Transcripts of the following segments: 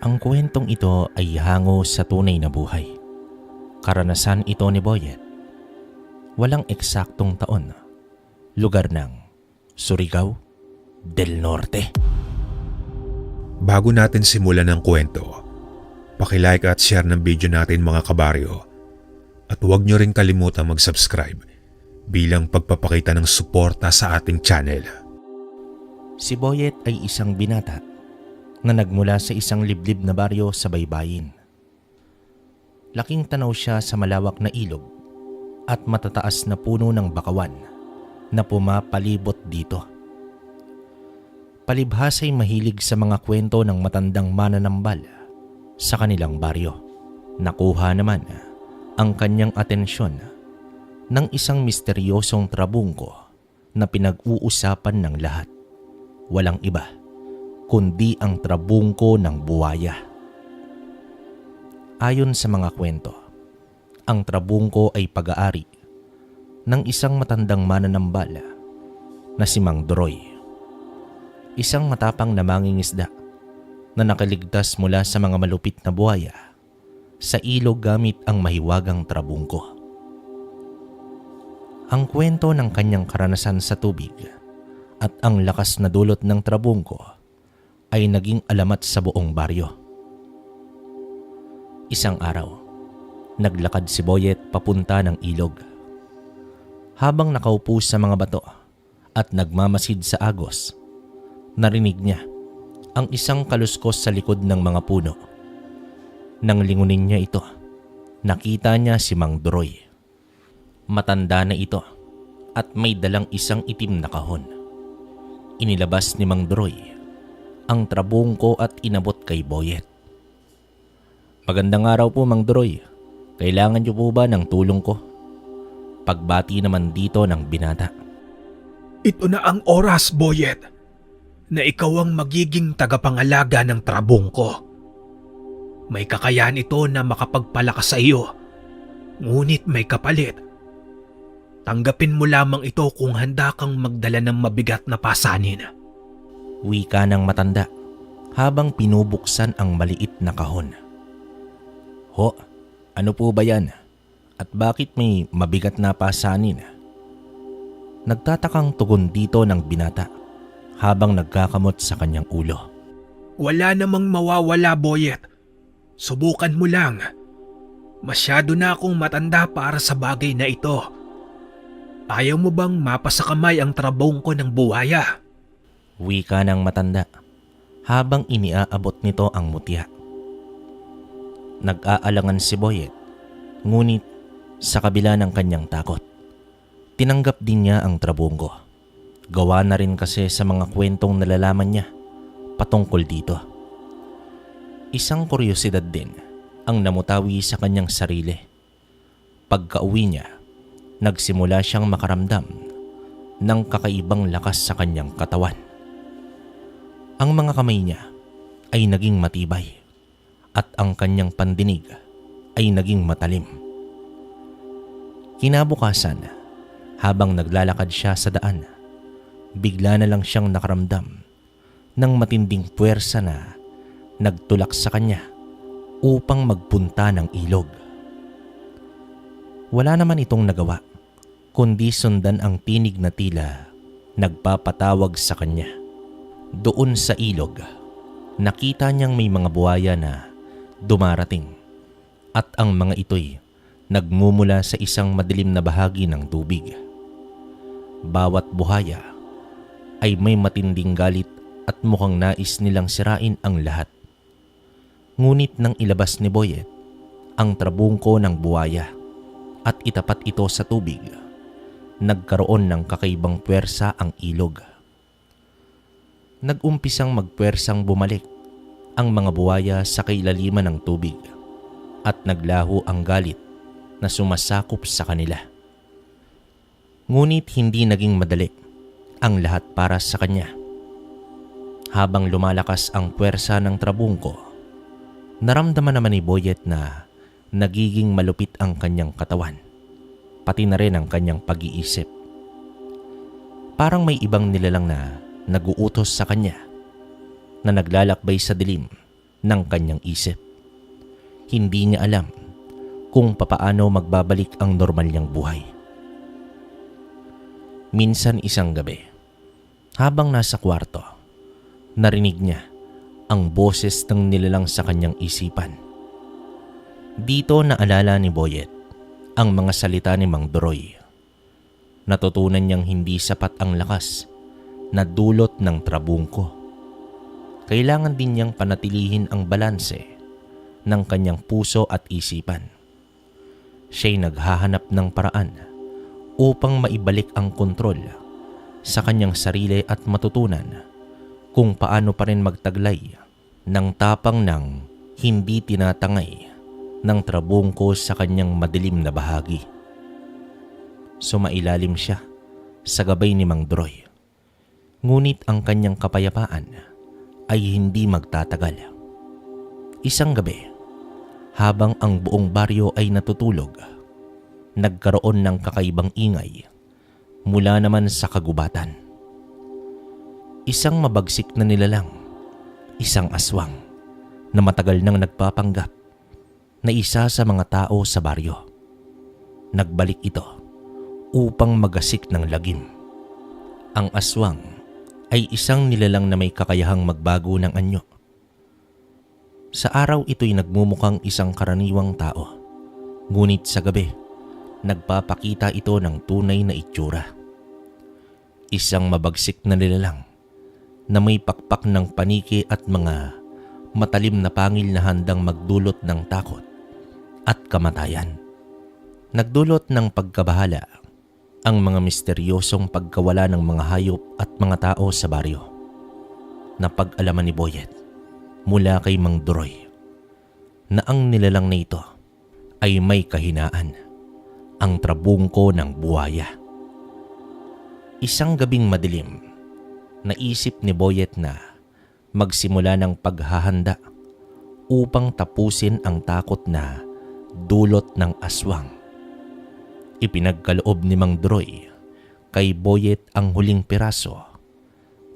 Ang kwentong ito ay hango sa tunay na buhay. Karanasan ito ni Boyet. Walang eksaktong taon. Lugar ng Surigao del Norte. Bago natin simulan ang kwento, paki-like at share ng video natin mga kabaryo. At huwag nyo rin kalimutang mag-subscribe bilang pagpapakita ng suporta sa ating channel. Si Boyet ay isang binata na nagmula sa isang liblib na baryo sa baybayin. Laking tanaw siya sa malawak na ilog at matataas na puno ng bakawan na pumapalibot dito. Palibhasa'y mahilig sa mga kwento ng matandang mananambal sa kanilang baryo. Nakuha naman ang kanyang atensyon ng isang misteryosong trabungko na pinag-uusapan ng lahat. Walang iba kundi ang trabungko ng buwaya. Ayon sa mga kwento, ang trabungko ay pag-aari ng isang matandang mananambal na si Mang Doroy. Isang matapang na mangingisda na nakaligtas mula sa mga malupit na buwaya sa ilog gamit ang mahiwagang trabungko. Ang kwento ng kanyang karanasan sa tubig at ang lakas na dulot ng trabungko ay naging alamat sa buong baryo. Isang araw, naglakad si Boyet papunta ng ilog. Habang nakaupo sa mga bato at nagmamasid sa agos, narinig niya ang isang kaluskos sa likod ng mga puno. Nang lingunin niya ito, nakita niya si Mang Doroy. Matanda na ito at may dalang isang itim na kahon. Inilabas ni Mang Doroy ang trabungko at inabot kay Boyet. "Magandang araw po, Mang Doroy. Kailangan niyo po ba ng tulong ko?" Pagbati naman dito ng binata. Ito na ang oras, Boyet, na ikaw ang magiging tagapangalaga ng trabungko. May kakayahan ito na makapagpalakas sa iyo, ngunit may kapalit. Tanggapin mo lamang ito kung handa kang magdala ng mabigat na pasanin. Wika ng matanda habang pinubuksan ang maliit na kahon. "Ho, ano po ba yan? At bakit may mabigat na pasanin?" Nagtatakang tugon dito ng binata habang nagkakamot sa kanyang ulo. Wala namang mawawala, Boyet. Subukan mo lang. Masyado na akong matanda para sa bagay na ito. Ayaw mo bang mapasakamay ang trabungko ng buhaya? Wika ng matanda habang iniaabot nito ang mutya. Nag-aalangan si Boyet, ngunit sa kabila ng kanyang takot, tinanggap din niya ang trabungko. Gawa na rin kasi sa mga kwentong nalalaman niya patungkol dito. Isang kuryosidad din ang namutawi sa kanyang sarili. Pagka-uwi niya, nagsimula siyang makaramdam ng kakaibang lakas sa kanyang katawan. Ang mga kamay niya ay naging matibay at ang kanyang pandinig ay naging matalim. Kinabukasan, habang naglalakad siya sa daan, bigla na lang siyang nakaramdam ng matinding puwersa na nagtulak sa kanya upang magpunta ng ilog. Wala naman itong nagawa kundi sundan ang tinig na tila nagpapatawag sa kanya. Doon sa ilog, nakita niyang may mga buhaya na dumarating at ang mga ito'y nagmumula sa isang madilim na bahagi ng tubig. Bawat buhaya ay may matinding galit at mukhang nais nilang sirain ang lahat. Ngunit nang ilabas ni Boyet ang trabungko ng buhaya at itapat ito sa tubig, nagkaroon ng kakaibang puwersa ang ilog. Nag-umpisang magpuwersang bumalik ang mga buhaya sa kailaliman ng tubig at naglaho ang galit na sumasakop sa kanila. Ngunit hindi naging madali ang lahat para sa kanya. Habang lumalakas ang puwersa ng trabungko, naramdaman naman ni Boyet na nagiging malupit ang kanyang katawan, pati na rin ang kanyang pag-iisip. Parang may ibang nilalang na nag-uutos sa kanya na naglalakbay sa dilim ng kanyang isip. Hindi niya alam kung papaano magbabalik ang normal niyang buhay. Minsan isang gabi, habang nasa kwarto, narinig niya ang boses ng nilalang sa kanyang isipan. Dito naalala ni Boyet ang mga salita ni Mang Doroy. Natutunan niyang hindi sapat ang lakas na dulot ng trabungko. Kailangan din niyang panatilihin ang balanse ng kanyang puso at isipan. Siya'y naghahanap ng paraan upang maibalik ang kontrol sa kanyang sarili at matutunan kung paano pa rin magtaglay ng tapang ng hindi tinatangay ng trabungko sa kanyang madilim na bahagi. Sumailalim siya sa gabay ni Mang Doroy. Ngunit ang kanyang kapayapaan ay hindi magtatagal. Isang gabi, habang ang buong baryo ay natutulog, nagkaroon ng kakaibang ingay mula naman sa kagubatan. Isang mabagsik na nilalang, isang aswang na matagal nang nagpapanggap na isa sa mga tao sa baryo. Nagbalik ito upang magasik ng lagim. Ang aswang ay isang nilalang na may kakayahang magbago ng anyo. Sa araw ito'y nagmumukhang isang karaniwang tao, ngunit sa gabi, nagpapakita ito ng tunay na itsura. Isang mabagsik na nilalang na may pakpak ng paniki at mga matalim na pangil na handang magdulot ng takot at kamatayan. Nagdulot ng pagkabahala ang mga misteryosong pagkawala ng mga hayop at mga tao sa baryo. Napag-alaman ni Boyet mula kay Mang Doroy na ang nilalang na ito ay may kahinaan, ang trabungko ng buhaya. Isang gabing madilim, naisip ni Boyet na magsimula ng paghahanda upang tapusin ang takot na dulot ng aswang. Ipinagkaloob ni Mang Doroy kay Boyet ang huling piraso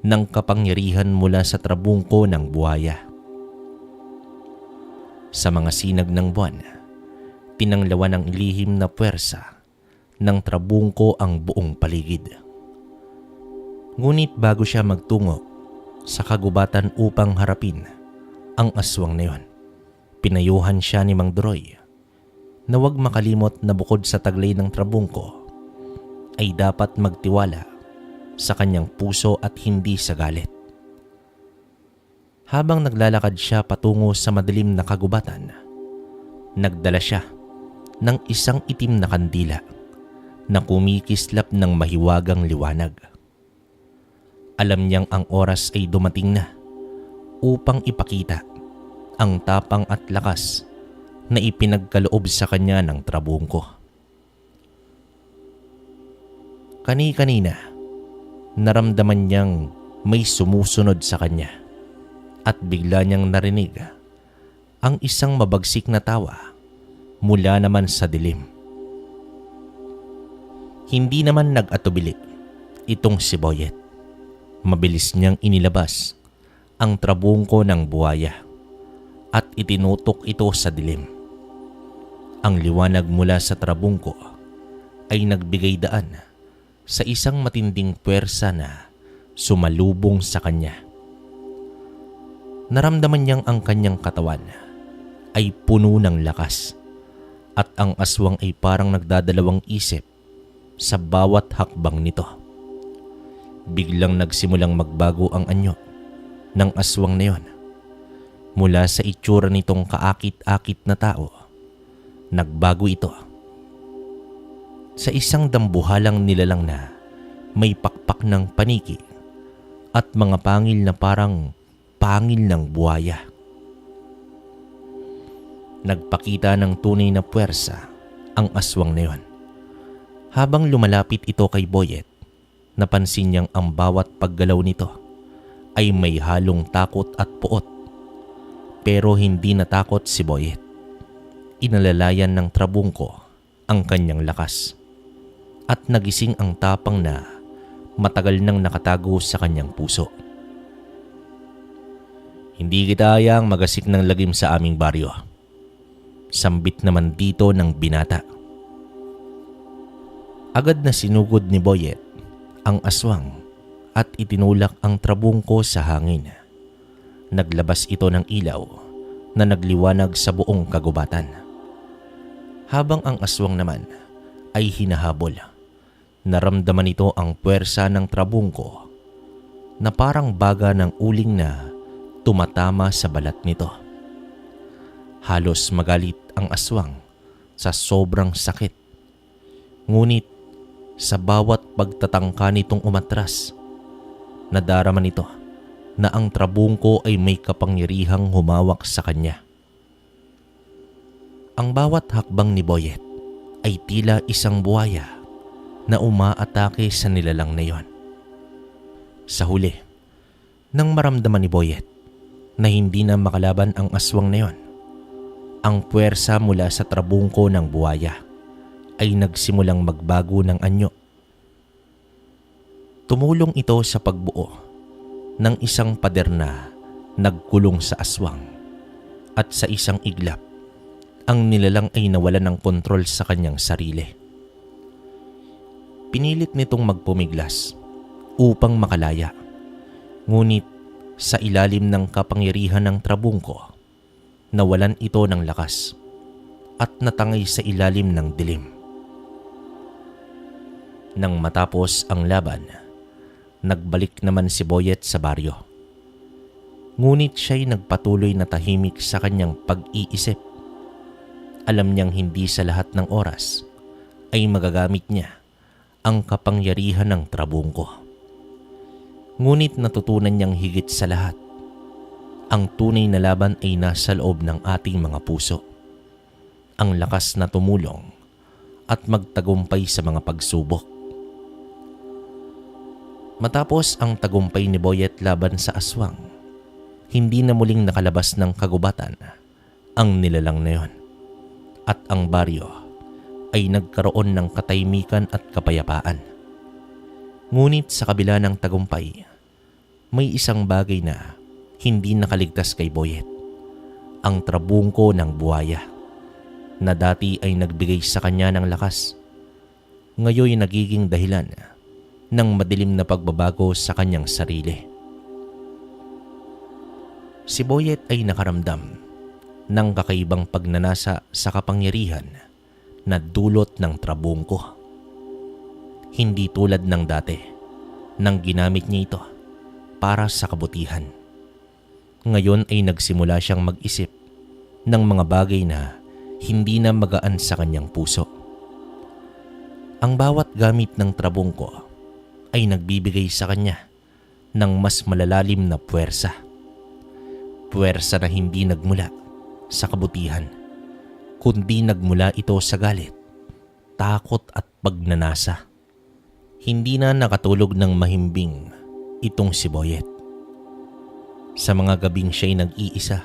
ng kapangyarihan mula sa trabungko ng buhaya. Sa mga sinag ng buwan, tinanglawan ng lihim na puwersa ng trabungko ang buong paligid. Ngunit bago siya magtungo sa kagubatan upang harapin ang aswang na yon, pinayuhan siya ni Mang Doroy na huwag makalimot na bukod sa taglay ng trabungko ay dapat magtiwala sa kanyang puso at hindi sa galit. Habang naglalakad siya patungo sa madilim na kagubatan, nagdala siya ng isang itim na kandila na kumikislap ng mahiwagang liwanag. Alam niyang ang oras ay dumating na upang ipakita ang tapang at lakas na ipinagkaloob sa kanya ng trabungko. Kani-kanina, naramdaman niyang may sumusunod sa kanya at bigla niyang narinig ang isang mabagsik na tawa mula naman sa dilim. Hindi naman nag-atubili itong si Boyet. Mabilis niyang inilabas ang trabungko ng buhaya at itinutok ito sa dilim. Ang liwanag mula sa trabungko ay nagbigay daan sa isang matinding puwersa na sumalubong sa kanya. Naramdaman niyang ang kanyang katawan ay puno ng lakas at ang aswang ay parang nagdadalawang isip sa bawat hakbang nito. Biglang nagsimulang magbago ang anyo ng aswang na yon. Mula sa itsura nitong kaakit-akit na tao, nagbago ito sa isang dambuhalang nilalang na may pakpak ng paniki at mga pangil na parang pangil ng buhaya. Nagpakita ng tunay na puwersa ang aswang na yon. Habang lumalapit ito kay Boyet, napansin niyang ang bawat paggalaw nito ay may halong takot at puot. Pero hindi natakot si Boyet. Inalalayan ng trabungko ang kanyang lakas at nagising ang tapang na matagal nang nakatago sa kanyang puso. Hindi kita hayang magasik ng lagim sa aming baryo. Sambit naman dito ng binata. Agad na sinugod ni Boyet ang aswang at itinulak ang trabungko sa hangin. Naglabas ito ng ilaw na nagliwanag sa buong kagubatan. Habang ang aswang naman ay hinahabol, naramdaman ito ang puwersa ng trabungko na parang baga ng uling na tumatama sa balat nito. Halos magalit ang aswang sa sobrang sakit. Ngunit sa bawat pagtatangka nitong umatras, nadarama nito na ang trabungko ay may kapangyarihang humawak sa kanya. Ang bawat hakbang ni Boyet ay tila isang buhaya na umaatake sa nilalang na yon. Sa huli, nang maramdaman ni Boyet na hindi na makalaban ang aswang na yon, ang puwersa mula sa trabungko ng buhaya ay nagsimulang magbago ng anyo. Tumulong ito sa pagbuo ng isang pader na nagkulong sa aswang, at sa isang iglap, ang nilalang ay nawalan ng kontrol sa kanyang sarili. Pinilit nitong magpumiglas upang makalaya, ngunit sa ilalim ng kapangyarihan ng trabungko, nawalan ito ng lakas at natangay sa ilalim ng dilim. Nang matapos ang laban, nagbalik naman si Boyet sa baryo. Ngunit siya'y nagpatuloy na tahimik sa kanyang pag-iisip. Alam niyang hindi sa lahat ng oras ay magagamit niya ang kapangyarihan ng trabungko. Ngunit natutunan niyang higit sa lahat, ang tunay na laban ay nasa loob ng ating mga puso. Ang lakas na tumulong at magtagumpay sa mga pagsubok. Matapos ang tagumpay ni Boyet laban sa aswang, hindi na muling nakalabas ng kagubatan ang nilalang na yon, at ang baryo ay nagkaroon ng katahimikan at kapayapaan. Ngunit sa kabila ng tagumpay, may isang bagay na hindi nakaligtas kay Boyet: ang trabungko ng buhaya na dati ay nagbigay sa kanya ng lakas, ngayon nagiging dahilan ng madilim na pagbabago sa kanyang sarili. Si Boyet ay nakaramdam ng kakaibang pagnanasa sa kapangyarihan na dulot ng trabungko. Hindi tulad ng dati nang ginamit niya ito para sa kabutihan. Ngayon ay nagsimula siyang mag-isip ng mga bagay na hindi na magaan sa kanyang puso. Ang bawat gamit ng trabungko ay nagbibigay sa kanya ng mas malalalim na puwersa. Puwersa na hindi nagmula sa kabutihan, kundi nagmula ito sa galit, takot at pagnanasa. Hindi na nakatulog ng mahimbing itong si Boyet. Sa mga gabing siya'y nag-iisa,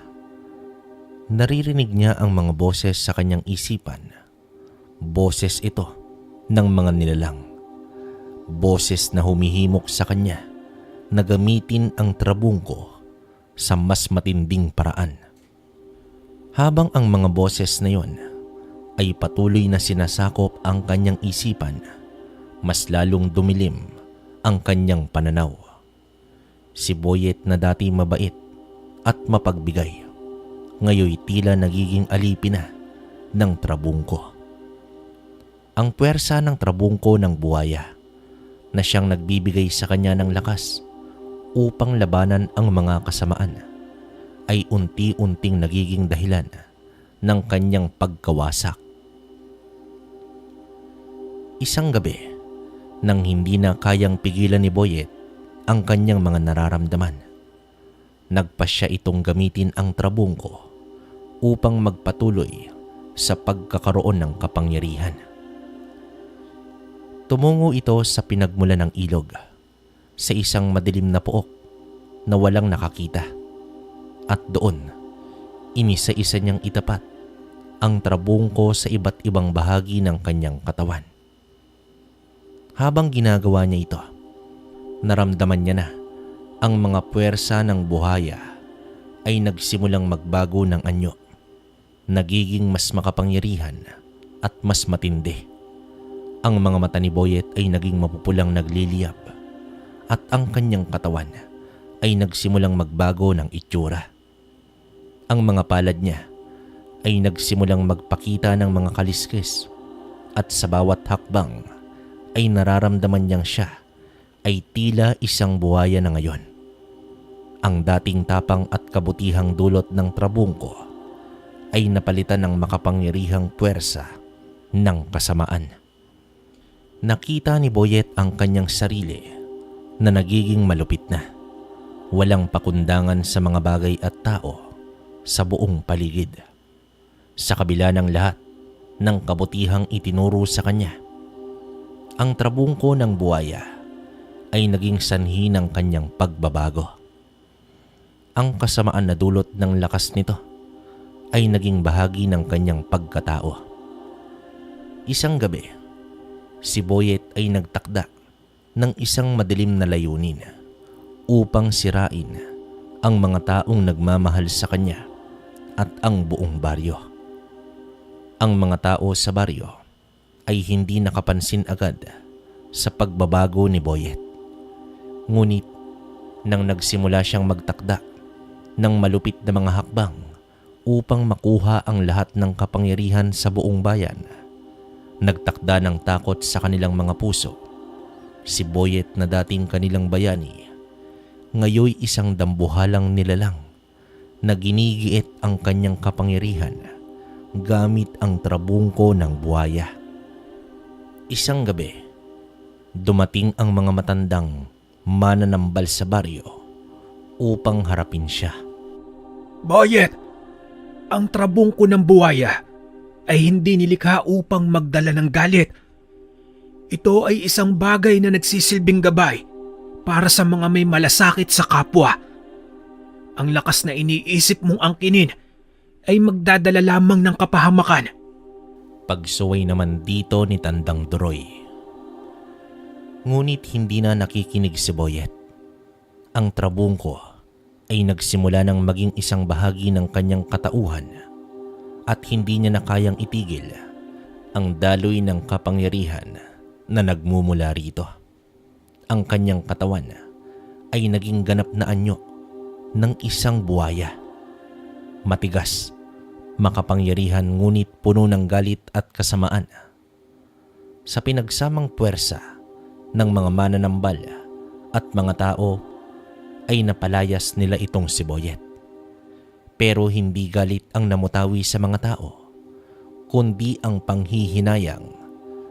naririnig niya ang mga boses sa kanyang isipan. Boses ito ng mga nilalang. Boses na humihimok sa kanya na gamitin ang trabungko sa mas matinding paraan. Habang ang mga boses na yon ay patuloy na sinasakop ang kanyang isipan, mas lalong dumilim ang kanyang pananaw. Si Boyet na dati mabait at mapagbigay, ngayon tila nagiging alipin na ng trabungko. Ang puwersa ng trabungko ng buhaya na siyang nagbibigay sa kanya ng lakas upang labanan ang mga kasamaan ay unti-unting nagiging dahilan ng kanyang pagkawasak. Isang gabi, nang hindi na kayang pigilan ni Boyet ang kanyang mga nararamdaman, nagpasya itong gamitin ang trabungko upang magpatuloy sa pagkakaroon ng kapangyarihan. Tumungo ito sa pinagmulan ng ilog, sa isang madilim na pook na walang nakakita, at doon, inisa-isa niyang itapat ang trabungko sa iba't ibang bahagi ng kanyang katawan. Habang ginagawa niya ito, naramdaman niya na ang mga puwersa ng buhaya ay nagsimulang magbago ng anyo. Nagiging mas makapangyarihan at mas matindi. Ang mga mata ni Boyet ay naging mapupulang nagliliyab at ang kanyang katawan ay nagsimulang magbago ng itsura. Ang mga palad niya ay nagsimulang magpakita ng mga kaliskis at sa bawat hakbang ay nararamdaman niyang siya ay tila isang buhaya na ngayon. Ang dating tapang at kabutihang dulot ng trabungko ay napalitan ng makapangyarihang puwersa ng kasamaan. Nakita ni Boyet ang kanyang sarili na nagiging malupit na. Walang pakundangan sa mga bagay at tao sa buong paligid. Sa kabila ng lahat ng kabutihang itinuro sa kanya, ang trabungko ng buhaya ay naging sanhi ng kanyang pagbabago. Ang kasamaan na dulot ng lakas nito ay naging bahagi ng kanyang pagkatao. Isang gabi, si Boyet ay nagtakda ng isang madilim na layunin upang sirain ang mga taong nagmamahal sa kanya at ang buong baryo. Ang mga tao sa baryo ay hindi nakapansin agad sa pagbabago ni Boyet. Ngunit nang nagsimula siyang magtakda ng malupit na mga hakbang upang makuha ang lahat ng kapangyarihan sa buong bayan, nagtakda ng takot sa kanilang mga puso. Si Boyet na dating kanilang bayani, ngayoy isang dambuhalang nilalang na ginigiit ang kanyang kapangyarihan gamit ang trabungko ng buhaya. Isang gabi, dumating ang mga matandang mananambal sa baryo upang harapin siya. Boyet, ang trabungko ng buhaya ay hindi nilikha upang magdala ng galit. Ito ay isang bagay na nagsisilbing gabay para sa mga may malasakit sa kapwa. Ang lakas na iniisip mong angkinin ay magdadala lamang ng kapahamakan. Pagsuway naman dito ni Tandang Duroy. Ngunit hindi na nakikinig si Boyet. Ang trabungko ay nagsimula ng maging isang bahagi ng kanyang katauhan at hindi niya na kayang itigil ang daloy ng kapangyarihan na nagmumula rito. Ang kanyang katawan ay naging ganap na anyo ng isang buhaya. Matigas, makapangyarihan ngunit puno ng galit at kasamaan. Sa pinagsamang puwersa ng mga mananambal at mga tao ay napalayas nila itong si Boyet. Pero hindi galit ang namutawi sa mga tao, kundi ang panghihinayang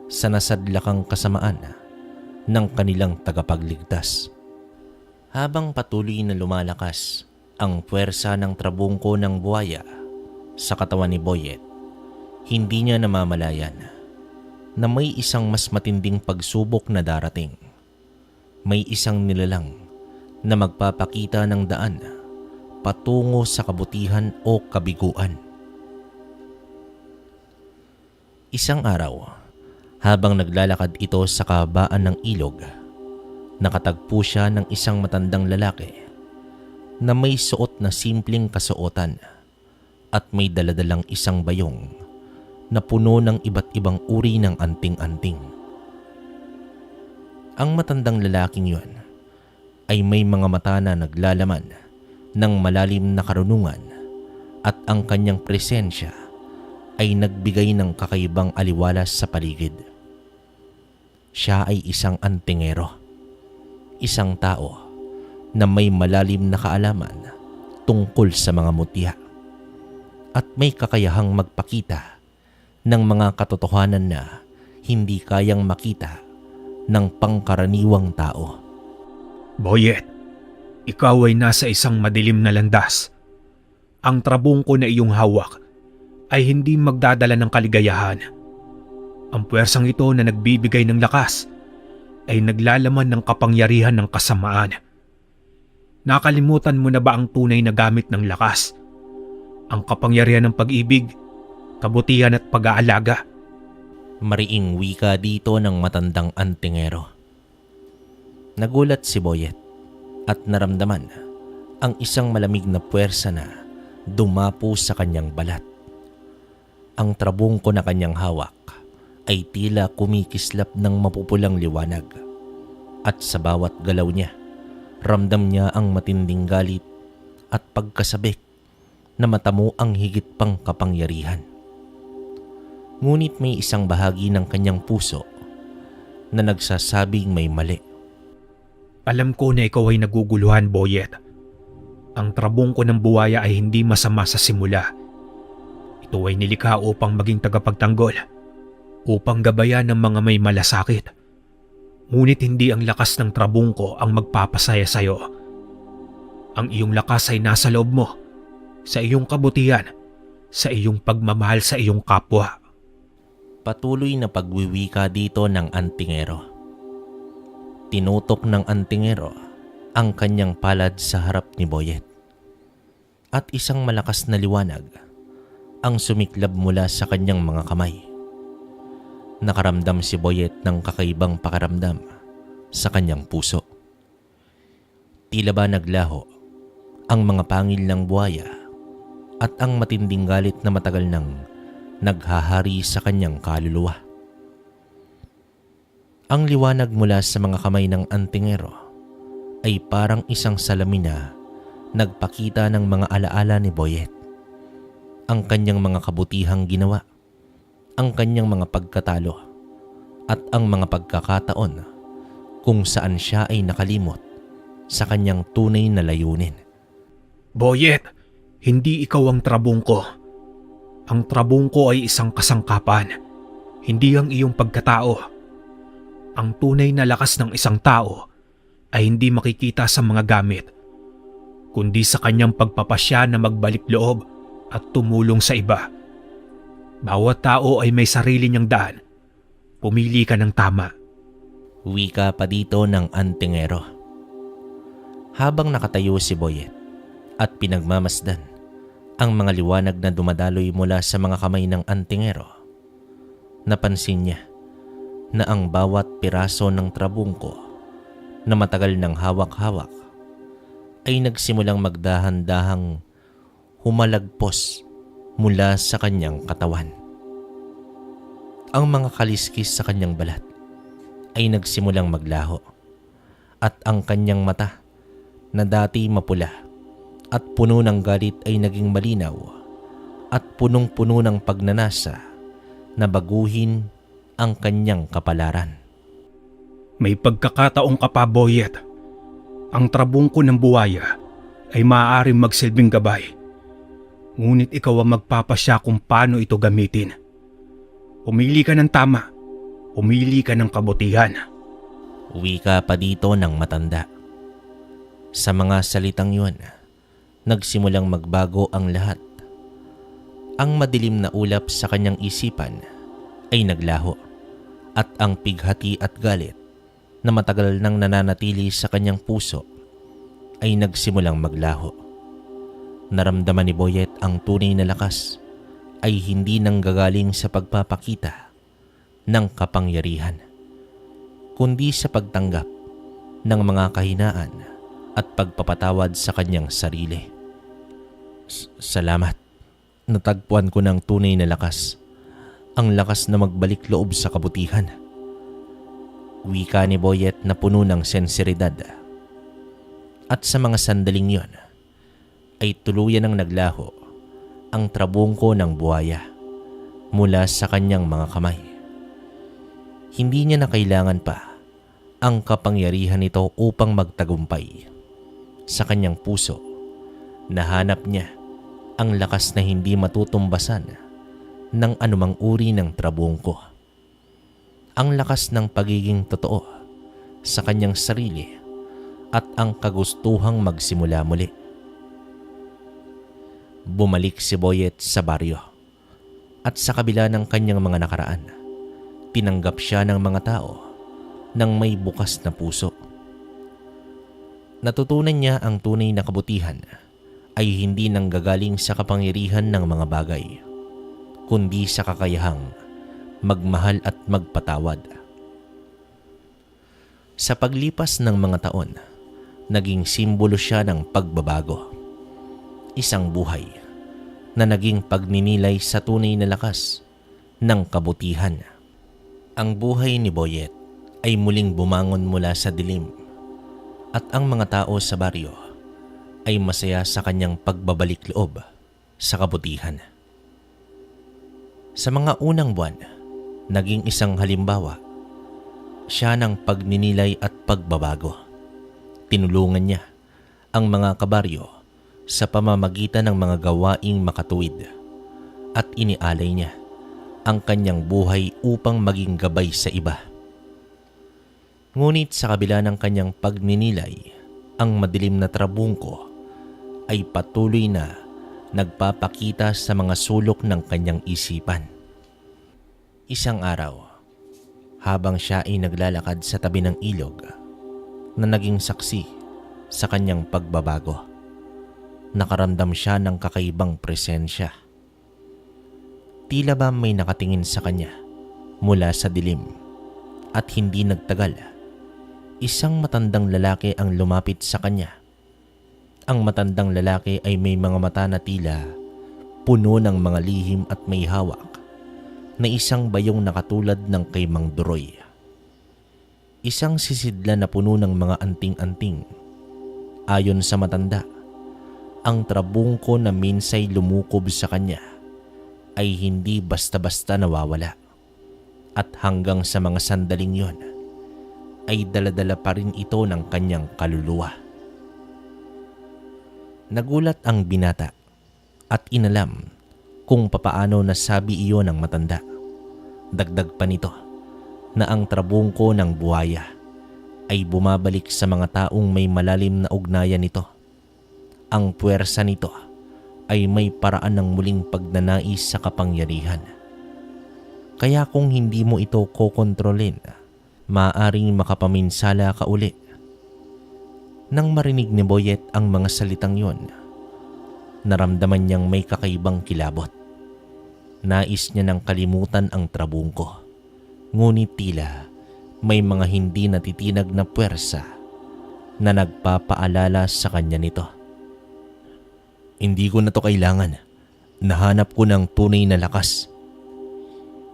sa nasadlakang kasamaan ng kanilang tagapagligtas. Habang patuloy na lumalakas ang puwersa ng trabungko ng buhaya sa katawan ni Boyet, hindi niya namamalayan na may isang mas matinding pagsubok na darating. May isang nilalang na magpapakita ng daan patungo sa kabutihan o kabiguan. Isang araw, habang naglalakad ito sa kahabaan ng ilog, nakatagpo siya ng isang matandang lalaki na may suot na simpleng kasuotan at may daladalang isang bayong na puno ng iba't ibang uri ng anting-anting. Ang matandang lalaking yun ay may mga mata na naglalaman ng malalim na karunungan at ang kanyang presensya ay nagbigay ng kakaibang aliwalas sa paligid. Siya ay isang antingero, isang tao na may malalim na kaalaman tungkol sa mga mutya at may kakayahang magpakita ng mga katotohanan na hindi kayang makita ng pangkaraniwang tao. Boyet, ikaw ay nasa isang madilim na landas. Ang trabungko na iyong hawak ay hindi magdadala ng kaligayahan. Ang puwersang ito na nagbibigay ng lakas ay naglalaman ng kapangyarihan ng kasamaan. Nakalimutan mo na ba ang tunay na gamit ng lakas? Ang kapangyarihan ng pag-ibig, kabutihan at pag-aalaga. Mariing wika dito ng matandang antingero. Nagulat si Boyet at naramdaman ang isang malamig na puwersa na dumapo sa kanyang balat. Ang trabungko na kanyang hawak ay tila kumikislap ng mapupulang liwanag, at sa bawat galaw niya, ramdam niya ang matinding galit at pagkasabik na matamo ang higit pang kapangyarihan. Ngunit may isang bahagi ng kanyang puso na nagsasabing may mali. Alam ko na ikaw ay naguguluhan, Boyet. Ang trabungko ng buwaya ay hindi masama sa simula. Ito ay nilikha upang maging tagapagtanggol, upang gabayan ng mga may malasakit. Ngunit hindi ang lakas ng trabungko ang magpapasaya sa iyo. Ang iyong lakas ay nasa loob mo, sa iyong kabutihan, sa iyong pagmamahal sa iyong kapwa. Patuloy na pagwiwika dito ng antingero. Tinutok ng antingero ang kanyang palad sa harap ni Boyet. At isang malakas na liwanag ang sumiklab mula sa kanyang mga kamay. Nakaramdam si Boyet ng kakaibang pakiramdam sa kanyang puso. Tila ba naglaho ang mga pangil ng buhaya at ang matinding galit na matagal nang naghahari sa kanyang kaluluwa. Ang liwanag mula sa mga kamay ng antingero ay parang isang salamin na nagpakita ng mga alaala ni Boyet. Ang kanyang mga kabutihang ginawa, ang kanyang mga pagkatalo, at ang mga pagkakataon kung saan siya ay nakalimot sa kanyang tunay na layunin. Boyet, hindi ikaw ang trabungko. Ang trabungko ay isang kasangkapan, hindi ang iyong pagkatao. Ang tunay na lakas ng isang tao ay hindi makikita sa mga gamit, kundi sa kanyang pagpapasya na magbalik loob at tumulong sa iba. Bawat tao ay may sarili niyang daan. Pumili ka ng tama. Wika pa dito ng antingero. Habang nakatayo si Boyet at pinagmamasdan ang mga liwanag na dumadaloy mula sa mga kamay ng antingero, napansin niya na ang bawat piraso ng trabungko na matagal ng hawak-hawak ay nagsimulang magdahan-dahang humalagpos mula sa kanyang katawan. Ang mga kaliskis sa kanyang balat ay nagsimulang maglaho, at ang kanyang mata na dati mapula at puno ng galit ay naging malinaw at punong-puno ng pagnanasa na baguhin ang kanyang kapalaran. May pagkakataong ka pa, Boyet. Ang trabungko ng buwaya ay maaaring magsilbing gabay. Ngunit ikaw ang magpapasya kung paano ito gamitin. Pumili ka ng tama. Pumili ka ng kabutihan. Wika pa dito ng matanda. Sa mga salitang yun, nagsimulang magbago ang lahat. Ang madilim na ulap sa kanyang isipan ay naglaho, at ang pighati at galit na matagal nang nananatili sa kanyang puso ay nagsimulang maglaho. Naramdaman ni Boyet ang tunay na lakas ay hindi nanggagaling sa pagpapakita ng kapangyarihan, kundi sa pagtanggap ng mga kahinaan at pagpapatawad sa kanyang sarili. Salamat. Natagpuan ko ng tunay na lakas, ang lakas na magbalik loob sa kabutihan. Wika ni Boyet na puno ng senseridad. At sa mga sandaling yon ay tuluyan ng naglaho ang trabungko ng buhaya mula sa kanyang mga kamay. Hindi niya na kailangan pa ang kapangyarihan nito upang magtagumpay. Sa kanyang puso, nahanap niya ang lakas na hindi matutumbasan ng anumang uri ng trabungko. Ang lakas ng pagiging totoo sa kanyang sarili at ang kagustuhang magsimula muli. Bumalik si Boyet sa baryo, at sa kabila ng kanyang mga nakaraan, tinanggap siya ng mga tao ng may bukas na puso. Natutunan niya ang tunay na kabutihan ay hindi nanggagaling sa kapangyarihan ng mga bagay, kundi sa kakayahang magmahal at magpatawad. Sa paglipas ng mga taon, naging simbolo siya ng pagbabago. Isang buhay na naging pagninilay sa tunay na lakas ng kabutihan. Ang buhay ni Boyet ay muling bumangon mula sa dilim at ang mga tao sa baryo ay masaya sa kanyang pagbabalik loob sa kabutihan. Sa mga unang buwan, naging isang halimbawa siya ng pagninilay at pagbabago. Tinulungan niya ang mga kabaryo sa pamamagitan ng mga gawaing makatuwid at inialay niya ang kanyang buhay upang maging gabay sa iba. Ngunit sa kabila ng kanyang pagninilay, ang madilim na trabungko ay patuloy na nagpapakita sa mga sulok ng kanyang isipan. Isang araw, habang siya ay naglalakad sa tabi ng ilog na naging saksi sa kanyang pagbabago, nakaramdam siya ng kakaibang presensya. Tila ba may nakatingin sa kanya mula sa dilim at hindi nagtagal, isang matandang lalaki ang lumapit sa kanya. Ang matandang lalaki ay may mga mata na tila puno ng mga lihim at may hawak na isang bayong na katulad ng kay Mang Duroy. Isang sisidla na puno ng mga anting-anting. Ayon sa matanda, ang trabungko na minsay lumukob sa kanya ay hindi basta-basta nawawala. At hanggang sa mga sandaling yon, ay daladala pa rin ito ng kanyang kaluluwa. Nagulat ang binata at inalam kung papaano nasabi iyon ng matanda. Dagdag pa nito na ang trabungko ng buhaya ay bumabalik sa mga taong may malalim na ugnayan nito. Ang puwersa nito ay may paraan ng muling pagnanais sa kapangyarihan. Kaya kung hindi mo ito kokontrolin, maaaring makapaminsala ka uli. Nang marinig ni Boyet ang mga salitang yon, naramdaman niyang may kakaibang kilabot. Nais niya nang kalimutan ang trabungko, ngunit tila may mga hindi natitinag na puwersa na nagpapaalala sa kanya nito. Hindi ko na to kailangan. Nahanap ko ng tunay na lakas.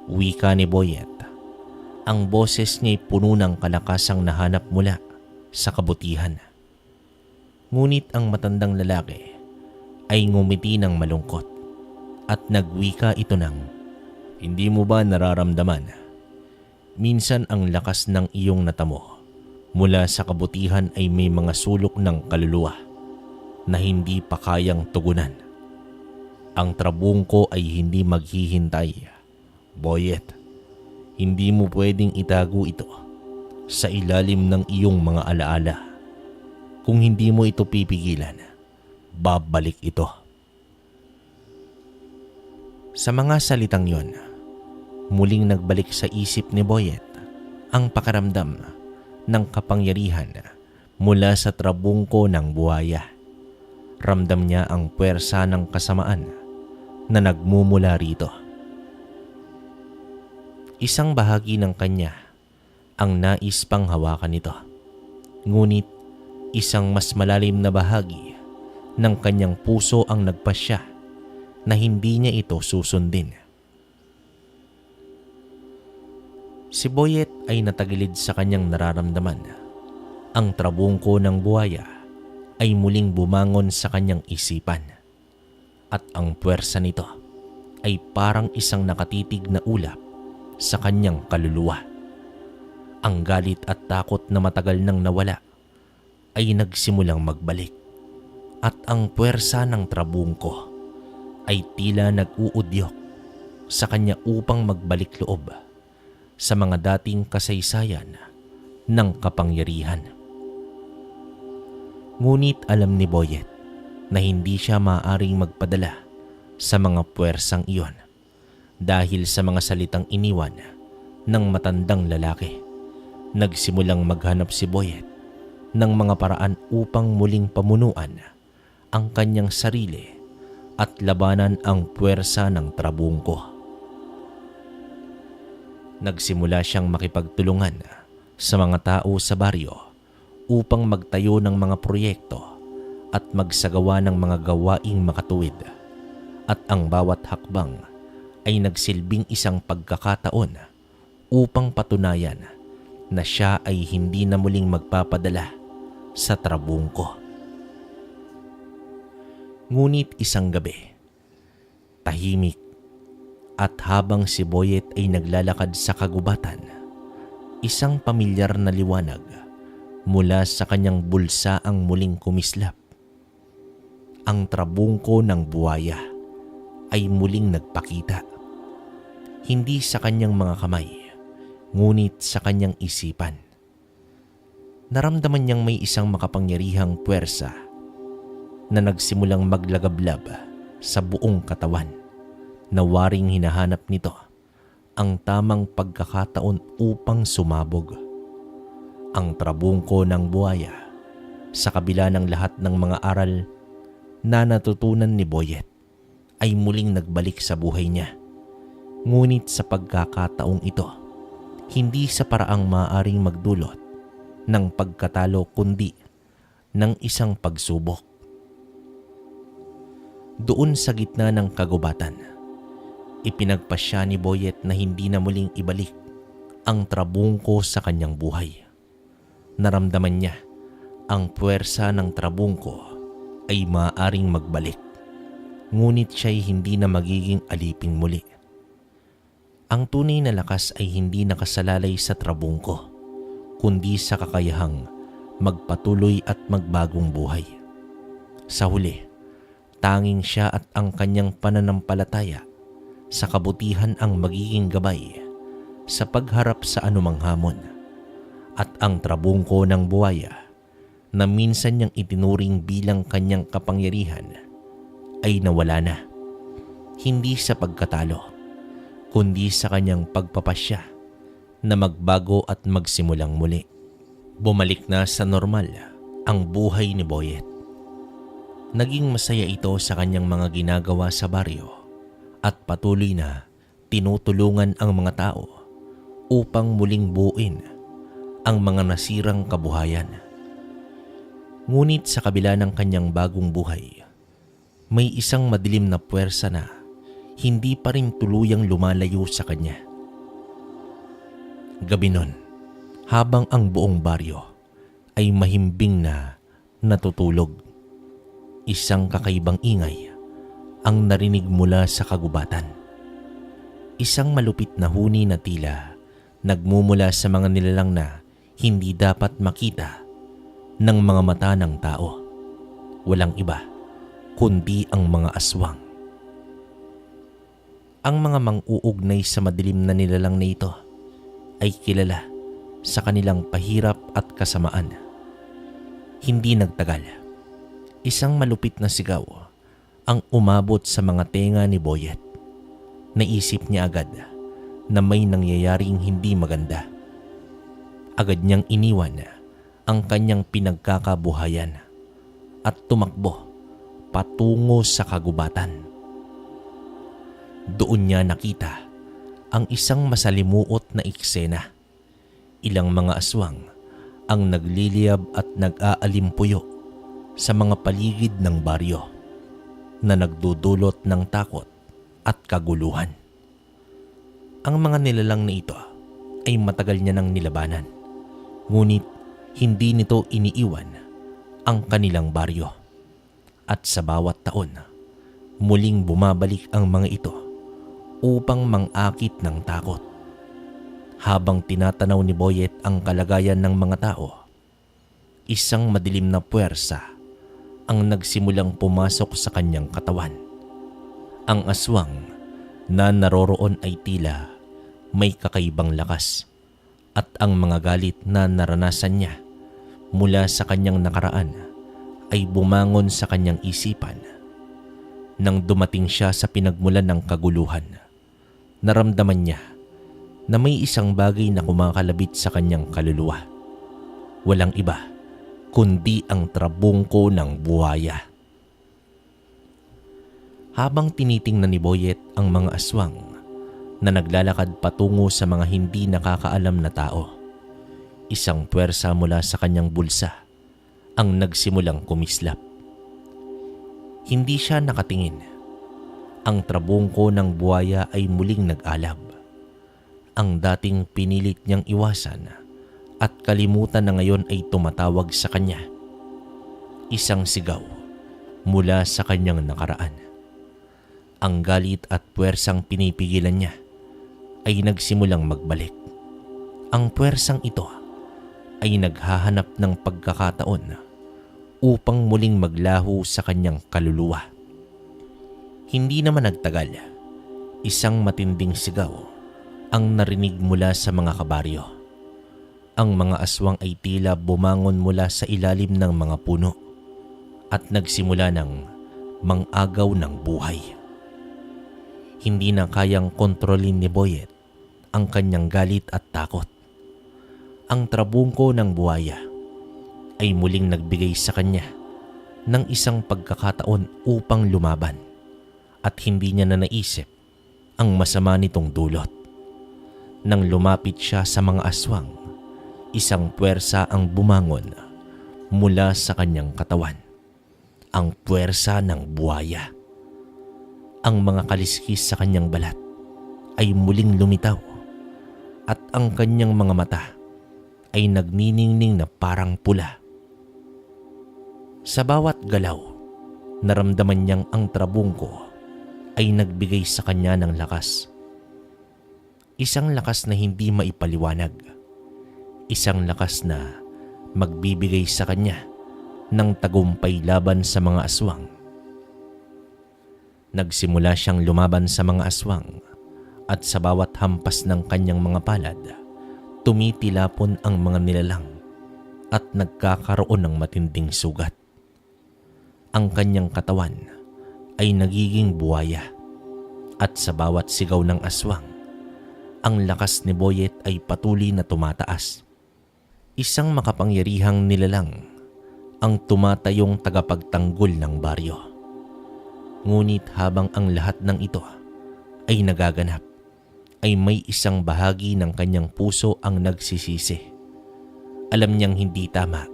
Wika ni Boyet. Ang boses niya'y puno ng kalakasang nahanap mula sa kabutihan. Ngunit ang matandang lalaki ay ngumiti ng malungkot at nagwika ito ng, hindi mo ba nararamdaman? Minsan ang lakas ng iyong natamo mula sa kabutihan ay may mga sulok ng kaluluwa na hindi pa kayang tugunan. Ang trabungko ay hindi maghihintay. Boyet, hindi mo pwedeng itago ito sa ilalim ng iyong mga alaala. Kung hindi mo ito pipigilan, babalik ito. Sa mga salitang yon, muling nagbalik sa isip ni Boyet ang pakaramdam ng kapangyarihan mula sa trabungko ng buhaya. Ramdam niya ang puwersa ng kasamaan na nagmumula rito. Isang bahagi ng kanya ang nais pang hawakan nito. Ngunit isang mas malalim na bahagi ng kanyang puso ang nagpasya na hindi niya ito susundin. Si Boyet ay natagilid sa kanyang nararamdaman. Ang trabungko ng buhaya ay muling bumangon sa kanyang isipan. At ang puwersa nito ay parang isang nakatitig na ulap sa kanyang kaluluwa. Ang galit at takot na matagal nang nawala ay nagsimulang magbalik. At ang puwersa ng trabungko ay tila nag-uudyok sa kanya upang magbalik loob sa mga dating kasaysayan ng kapangyarihan. Ngunit alam ni Boyet na hindi siya maaaring magpadala sa mga puwersang iyon dahil sa mga salitang iniwan ng matandang lalaki. Nagsimulang maghanap si Boyet ng mga paraan upang muling pamunuan ang kanyang sarili at labanan ang puwersa ng trabungko. Nagsimula siyang makipagtulungan sa mga tao sa baryo upang magtayo ng mga proyekto at magsagawa ng mga gawaing makatuwid, at ang bawat hakbang ay nagsilbing isang pagkakataon upang patunayan na siya ay hindi na muling magpapadala sa trabungko. Ngunit isang gabi, tahimik, at habang si Boyet ay naglalakad sa kagubatan, isang pamilyar na liwanag mula sa kanyang bulsa ang muling kumislap. Ang trabungko ng buwaya ay muling nagpakita. Hindi sa kanyang mga kamay, ngunit sa kanyang isipan. Naramdaman niyang may isang makapangyarihang puwersa na nagsimulang maglagablab sa buong katawan, na waring hinahanap nito ang tamang pagkakataon upang sumabog. Ang trabungko ng buwaya, sa kabila ng lahat ng mga aral na natutunan ni Boyet, ay muling nagbalik sa buhay niya. Ngunit sa pagkakataong ito, hindi sa paraang maaaring magdulot ng pagkatalo kundi ng isang pagsubok. Doon sa gitna ng kagubatan, ipinagpasya ni Boyet na hindi na muling ibalik ang trabungko sa kanyang buhay. Naramdaman niya ang puwersa ng trabungko ay maaaring magbalik, ngunit siya'y hindi na magiging aliping muli. Ang tunay na lakas ay hindi nakasalalay sa trabungko, kundi sa kakayahang magpatuloy at magbagong buhay. Sa huli, tanging siya at ang kanyang pananampalataya sa kabutihan ang magiging gabay sa pagharap sa anumang hamon, at ang trabungko ng buwaya na minsan niyang itinuring bilang kanyang kapangyarihan ay nawala na, hindi sa pagkatalo, kundi sa kanyang pagpapasya na magbago at magsimulang muli. Bumalik na sa normal ang buhay ni Boyet. Naging masaya ito sa kanyang mga ginagawa sa baryo at patuloy na tinutulungan ang mga tao upang muling buuin ang mga nasirang kabuhayan. Ngunit sa kabila ng kanyang bagong buhay, may isang madilim na puwersa na hindi pa rin tuluyang lumalayo sa kanya. Gabi nun, habang ang buong baryo ay mahimbing na natutulog, isang kakaibang ingay ang narinig mula sa kagubatan. Isang malupit na huni na tila nagmumula sa mga nilalang na hindi dapat makita ng mga mata ng tao. Walang iba kundi ang mga aswang. Ang mga mang-uugnay sa madilim na nilalang na ito ay kilala sa kanilang pahirap at kasamaan. Hindi nagtagal, isang malupit na sigaw ang umabot sa mga tenga ni Boyet. Naisip niya agad na may nangyayaring hindi maganda. Agad niyang iniwan ang kanyang pinagkakabuhayan at tumakbo patungo sa kagubatan. Doon niya nakita ang isang masalimuot na eksena. Ilang mga aswang ang nagliliyab at nag-aalimpuyo sa mga paligid ng baryo na nagdudulot ng takot at kaguluhan. Ang mga nilalang na ito ay matagal niya nang nilabanan, ngunit hindi nito iniiwan ang kanilang baryo. At sa bawat taon, muling bumabalik ang mga ito upang mangakit ng takot. Habang tinatanaw ni Boyet ang kalagayan ng mga tao, isang madilim na puwersa ang nagsimulang pumasok sa kanyang katawan. Ang aswang na naroroon ay tila may kakaibang lakas, at ang mga galit na naranasan niya mula sa kanyang nakaraan ay bumangon sa kanyang isipan. Nang dumating siya sa pinagmulan ng kaguluhan, naramdaman niya na may isang bagay na kumakalabit sa kanyang kaluluwa. Walang iba kundi ang trabungko ng buwaya. Habang tinitingnan ni Boyet ang mga aswang na naglalakad patungo sa mga hindi nakakaalam na tao, isang puwersa mula sa kanyang bulsa ang nagsimulang kumislap. Hindi siya nakatingin. Ang trabungko ng buhaya ay muling nag-alab. Ang dating pinilit niyang iwasan at kalimutan na ngayon ay tumatawag sa kanya. Isang sigaw mula sa kanyang nakaraan. Ang galit at puwersang pinipigilan niya ay nagsimulang magbalik. Ang puwersang ito ay naghahanap ng pagkakataon upang muling maglaho sa kanyang kaluluwa. Hindi naman nagtagal, isang matinding sigaw ang narinig mula sa mga kabaryo. Ang mga aswang ay tila bumangon mula sa ilalim ng mga puno at nagsimula ng mangagaw ng buhay. Hindi na kayang kontrolin ni Boyet ang kanyang galit at takot. Ang trabungko ng buhaya ay muling nagbigay sa kanya ng isang pagkakataon upang lumaban at hindi niya na naisip ang masama nitong dulot. Nang lumapit siya sa mga aswang, isang puwersa ang bumangon mula sa kanyang katawan. Ang puwersa ng buhaya. Ang mga kaliskis sa kanyang balat ay muling lumitaw at ang kanyang mga mata ay nagniningning na parang pula. Sa bawat galaw, naramdaman niyang ang trabungko ay nagbigay sa kanya ng lakas. Isang lakas na hindi maipaliwanag. Isang lakas na magbibigay sa kanya ng tagumpay laban sa mga aswang. Nagsimula siyang lumaban sa mga aswang at sa bawat hampas ng kanyang mga palad, tumitilapon ang mga nilalang at nagkakaroon ng matinding sugat. Ang kanyang katawan ay nagiging buhaya at sa bawat sigaw ng aswang, ang lakas ni Boyet ay patuloy na tumataas. Isang makapangyarihang nilalang ang tumatayong tagapagtanggol ng baryo. Ngunit habang ang lahat ng ito ay nagaganap, ay may isang bahagi ng kanyang puso ang nagsisisi. Alam niyang hindi tama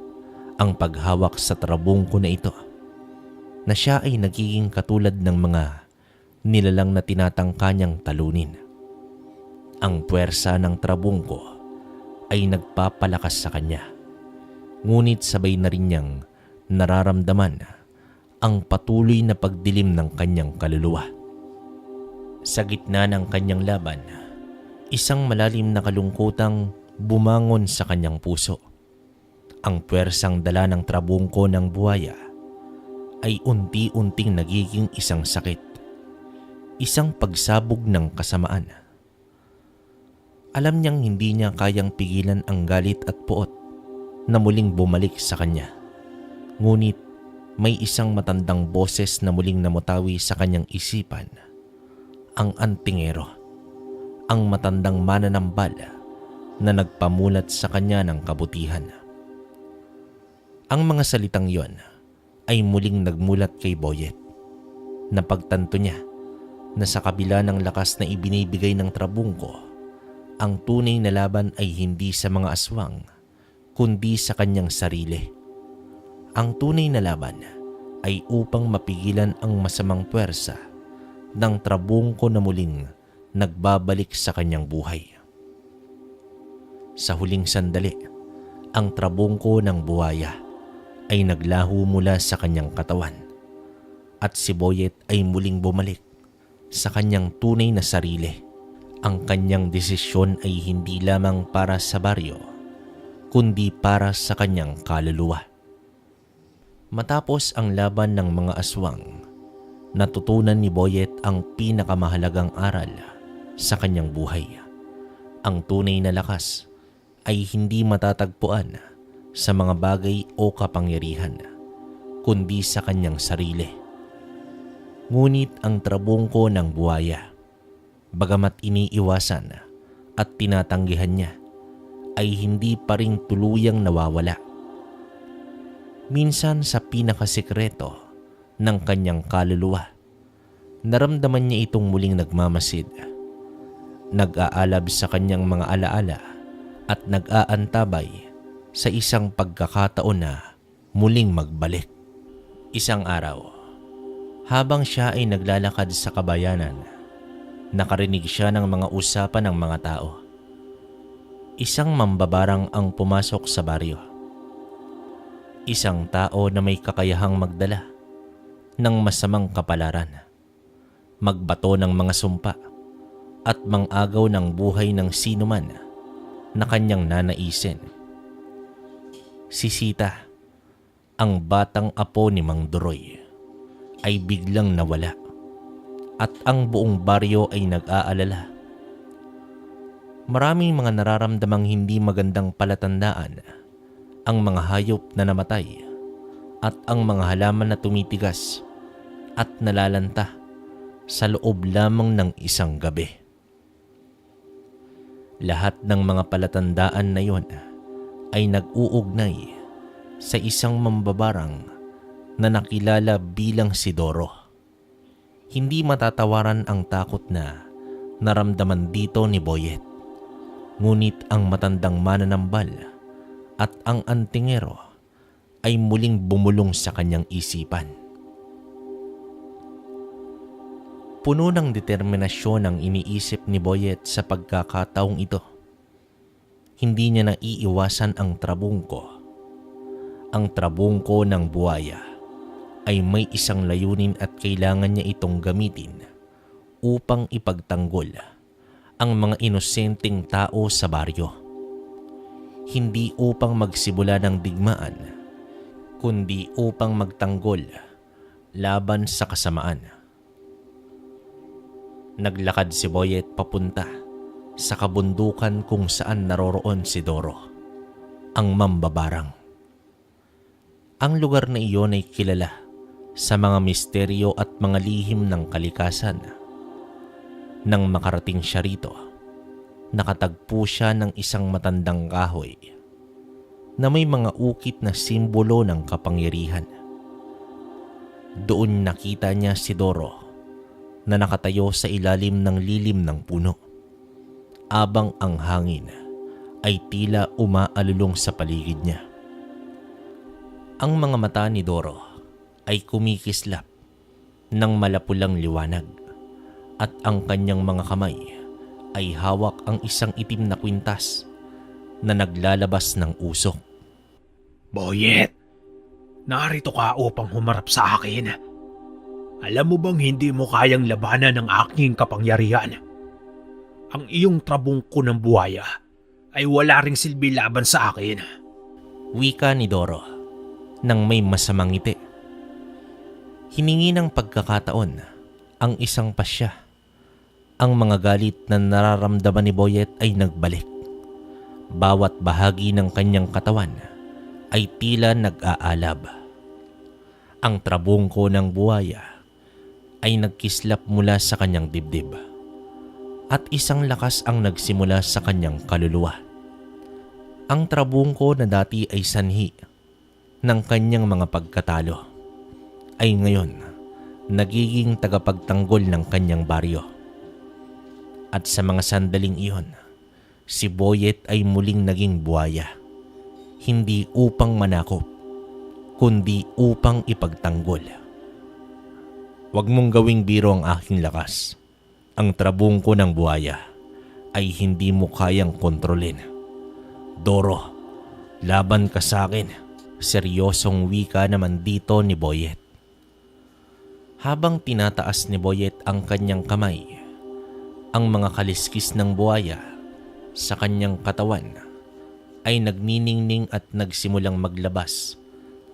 ang paghawak sa trabungko na ito, na siya ay nagiging katulad ng mga nilalang na tinatangka niyang talunin. Ang puwersa ng trabungko ay nagpapalakas sa kanya, ngunit sabay na rin niyang nararamdaman ang patuloy na pagdilim ng kanyang kaluluwa. Sa gitna ng kanyang laban, isang malalim na kalungkutang bumangon sa kanyang puso. Ang puwersang dala ng trabungko ng buhaya ay unti-unting nagiging isang sakit, isang pagsabog ng kasamaan. Alam niyang hindi niya kayang pigilan ang galit at puot na muling bumalik sa kanya. Ngunit may isang matandang boses na muling namutawi sa kanyang isipan. Ang antingero, ang matandang mananambal na nagpamulat sa kanya ng kabutihan. Ang mga salitang yon ay muling nagmulat kay Boyet. Napagtanto niya na sa kabila ng lakas na ibinibigay ng trabungko, ang tunay na laban ay hindi sa mga aswang, kundi sa kanyang sarili. Ang tunay na laban ay upang mapigilan ang masamang puwersa ng trabungko na muling nagbabalik sa kanyang buhay. Sa huling sandali, ang trabungko ng buhaya ay naglaho mula sa kanyang katawan at si Boyet ay muling bumalik sa kanyang tunay na sarili. Ang kanyang desisyon ay hindi lamang para sa baryo, kundi para sa kanyang kaluluwa. Matapos ang laban ng mga aswang, natutunan ni Boyet ang pinakamahalagang aral sa kanyang buhay. Ang tunay na lakas ay hindi matatagpuan sa mga bagay o kapangyarihan, kundi sa kanyang sarili. Ngunit ang trabungko ng buhaya, bagamat iniiwasan at tinatanggihan niya, ay hindi pa rin tuluyang nawawala. Minsan sa pinakasikreto ng kanyang kaluluwa, naramdaman niya itong muling nagmamasid, nag-aalab sa kanyang mga alaala at nag-aantabay sa isang pagkakataon na muling magbalik. Isang araw, habang siya ay naglalakad sa kabayanan, nakarinig siya ng mga usapan ng mga tao. Isang mambabarang ang pumasok sa baryo. Isang tao na may kakayahang magdala ng masamang kapalaran, magbato ng mga sumpa at mangagaw ng buhay ng sinuman na kanyang nanaisin. Si Sita, ang batang apo ni Mang Duroy, ay biglang nawala at ang buong baryo ay nag-aalala. Maraming mga nararamdamang hindi magandang palatandaan, ang mga hayop na namatay at ang mga halaman na tumitigas at nalalanta sa loob lamang ng isang gabi. Lahat ng mga palatandaan na yon ay nag-uugnay sa isang mambabarang na nakilala bilang si Doro. Hindi matatawaran ang takot na naramdaman dito ni Boyet. Ngunit ang matandang mananambal at ang antingero ay muling bumulong sa kanyang isipan. Puno ng determinasyon ang iniisip ni Boyet sa pagkakataong ito. Hindi niya naiiwasan ang trabungko. Ang trabungko ng buwaya ay may isang layunin at kailangan niya itong gamitin upang ipagtanggol ang mga inosenteng tao sa baryo. Hindi upang magsimula ng digmaan, kundi upang magtanggol laban sa kasamaan. Naglakad si Boyet papunta sa kabundukan kung saan naroroon si Doro, ang mambabarang. Ang lugar na iyon ay kilala sa mga misteryo at mga lihim ng kalikasan. Nang makarating siya rito, nakatagpo siya ng isang matandang kahoy na may mga ukit na simbolo ng kapangyarihan. Doon nakita niya si Doro na nakatayo sa ilalim ng lilim ng puno, abang ang hangin ay tila umaalulong sa paligid niya. Ang mga mata ni Doro ay kumikislap ng malapulang liwanag at ang kanyang mga kamay ay hawak ang isang itim na kwintas na naglalabas ng usok. Boyet, narito ka upang humarap sa akin. Alam mo bang hindi mo kayang labanan ang aking kapangyarihan? Ang iyong trabungko ng buhaya ay wala ring silbi laban sa akin. Wika ni Doro nang may masamang ngiti. Hiningi ng pagkakataon ang isang pasya. Ang mga galit na nararamdaman ni Boyet ay nagbalik. Bawat bahagi ng kanyang katawan ay tila nag-aalab. Ang trabungko ng buhaya ay nagkislap mula sa kanyang dibdib at isang lakas ang nagsimula sa kanyang kaluluwa. Ang trabungko na dati ay sanhi ng kanyang mga pagkatalo ay ngayon nagiging tagapagtanggol ng kanyang baryo. At sa mga sandaling iyon, si Boyet ay muling naging buhaya, hindi upang manakop, kundi upang ipagtanggol. Huwag mong gawing biro ang aking lakas. Ang trabungko ng buhaya ay hindi mo kayang kontrolin. Doro, laban ka sa akin. Seryosong wika naman dito ni Boyet. Habang tinataas ni Boyet ang kanyang kamay, ang mga kaliskis ng buhaya sa kanyang katawan ay nagniningning at nagsimulang maglabas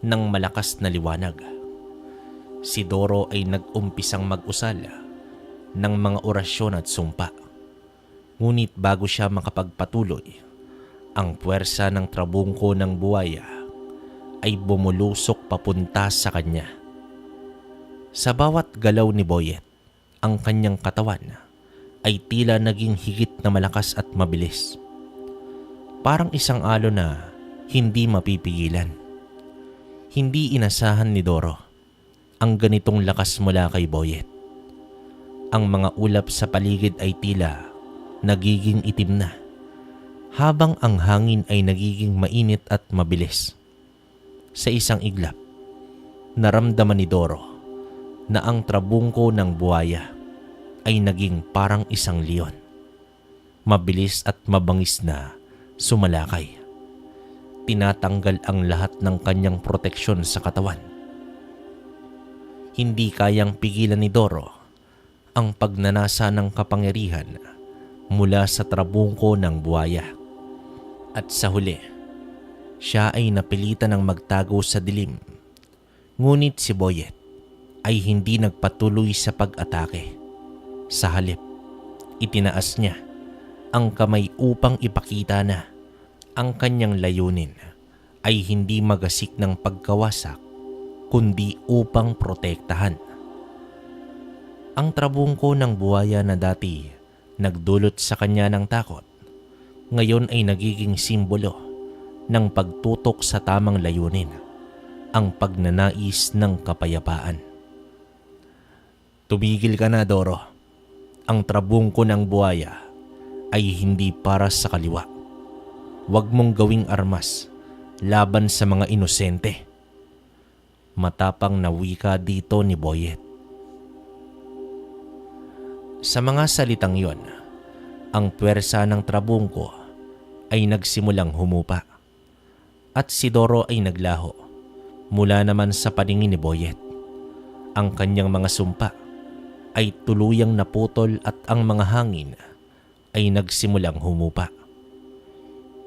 ng malakas na liwanag. Si Doro ay nag-umpisang mag-usal ng mga orasyon at sumpa. Ngunit bago siya makapagpatuloy, ang puwersa ng trabungko ng buhaya ay bumulusok papunta sa kanya. Sa bawat galaw ni Boyet, ang kanyang katawan ay tila naging higit na malakas at mabilis. Parang isang alon na hindi mapipigilan. Hindi inasahan ni Doro ang ganitong lakas mula kay Boyet. Ang mga ulap sa paligid ay tila nagiging itim na habang ang hangin ay nagiging mainit at mabilis. Sa isang iglap, naramdaman ni Doro na ang trabungko ng buhaya ay naging parang isang leon. Mabilis at mabangis na sumalakay. Tinatanggal ang lahat ng kanyang proteksyon sa katawan. Hindi kayang pigilan ni Doro ang pagnanasa ng kapangyarihan mula sa trabungko ng buhaya. At sa huli, siya ay napilitan ng magtago sa dilim. Ngunit si Boyet ay hindi nagpatuloy sa pag-atake. Sa halip, itinaas niya ang kamay upang ipakita na ang kanyang layunin ay hindi magasik ng pagkawasak kundi upang protektahan. Ang trabungko ng buhaya na dati nagdulot sa kanya ng takot, ngayon ay nagiging simbolo ng pagtutok sa tamang layunin, ang pagnanais ng kapayapaan. Tumigil ka na, Doro. Ang trabungko ng buhaya ay hindi para sa kaliwa. Huwag mong gawing armas laban sa mga inosente. Matapang na wika dito ni Boyet. Sa mga salitang yon, ang puwersa ng trabungko ay nagsimulang humupa at si Doro ay naglaho mula naman sa paningin ni Boyet. Ang kanyang mga sumpa ay tuluyang naputol at ang mga hangin ay nagsimulang humupa.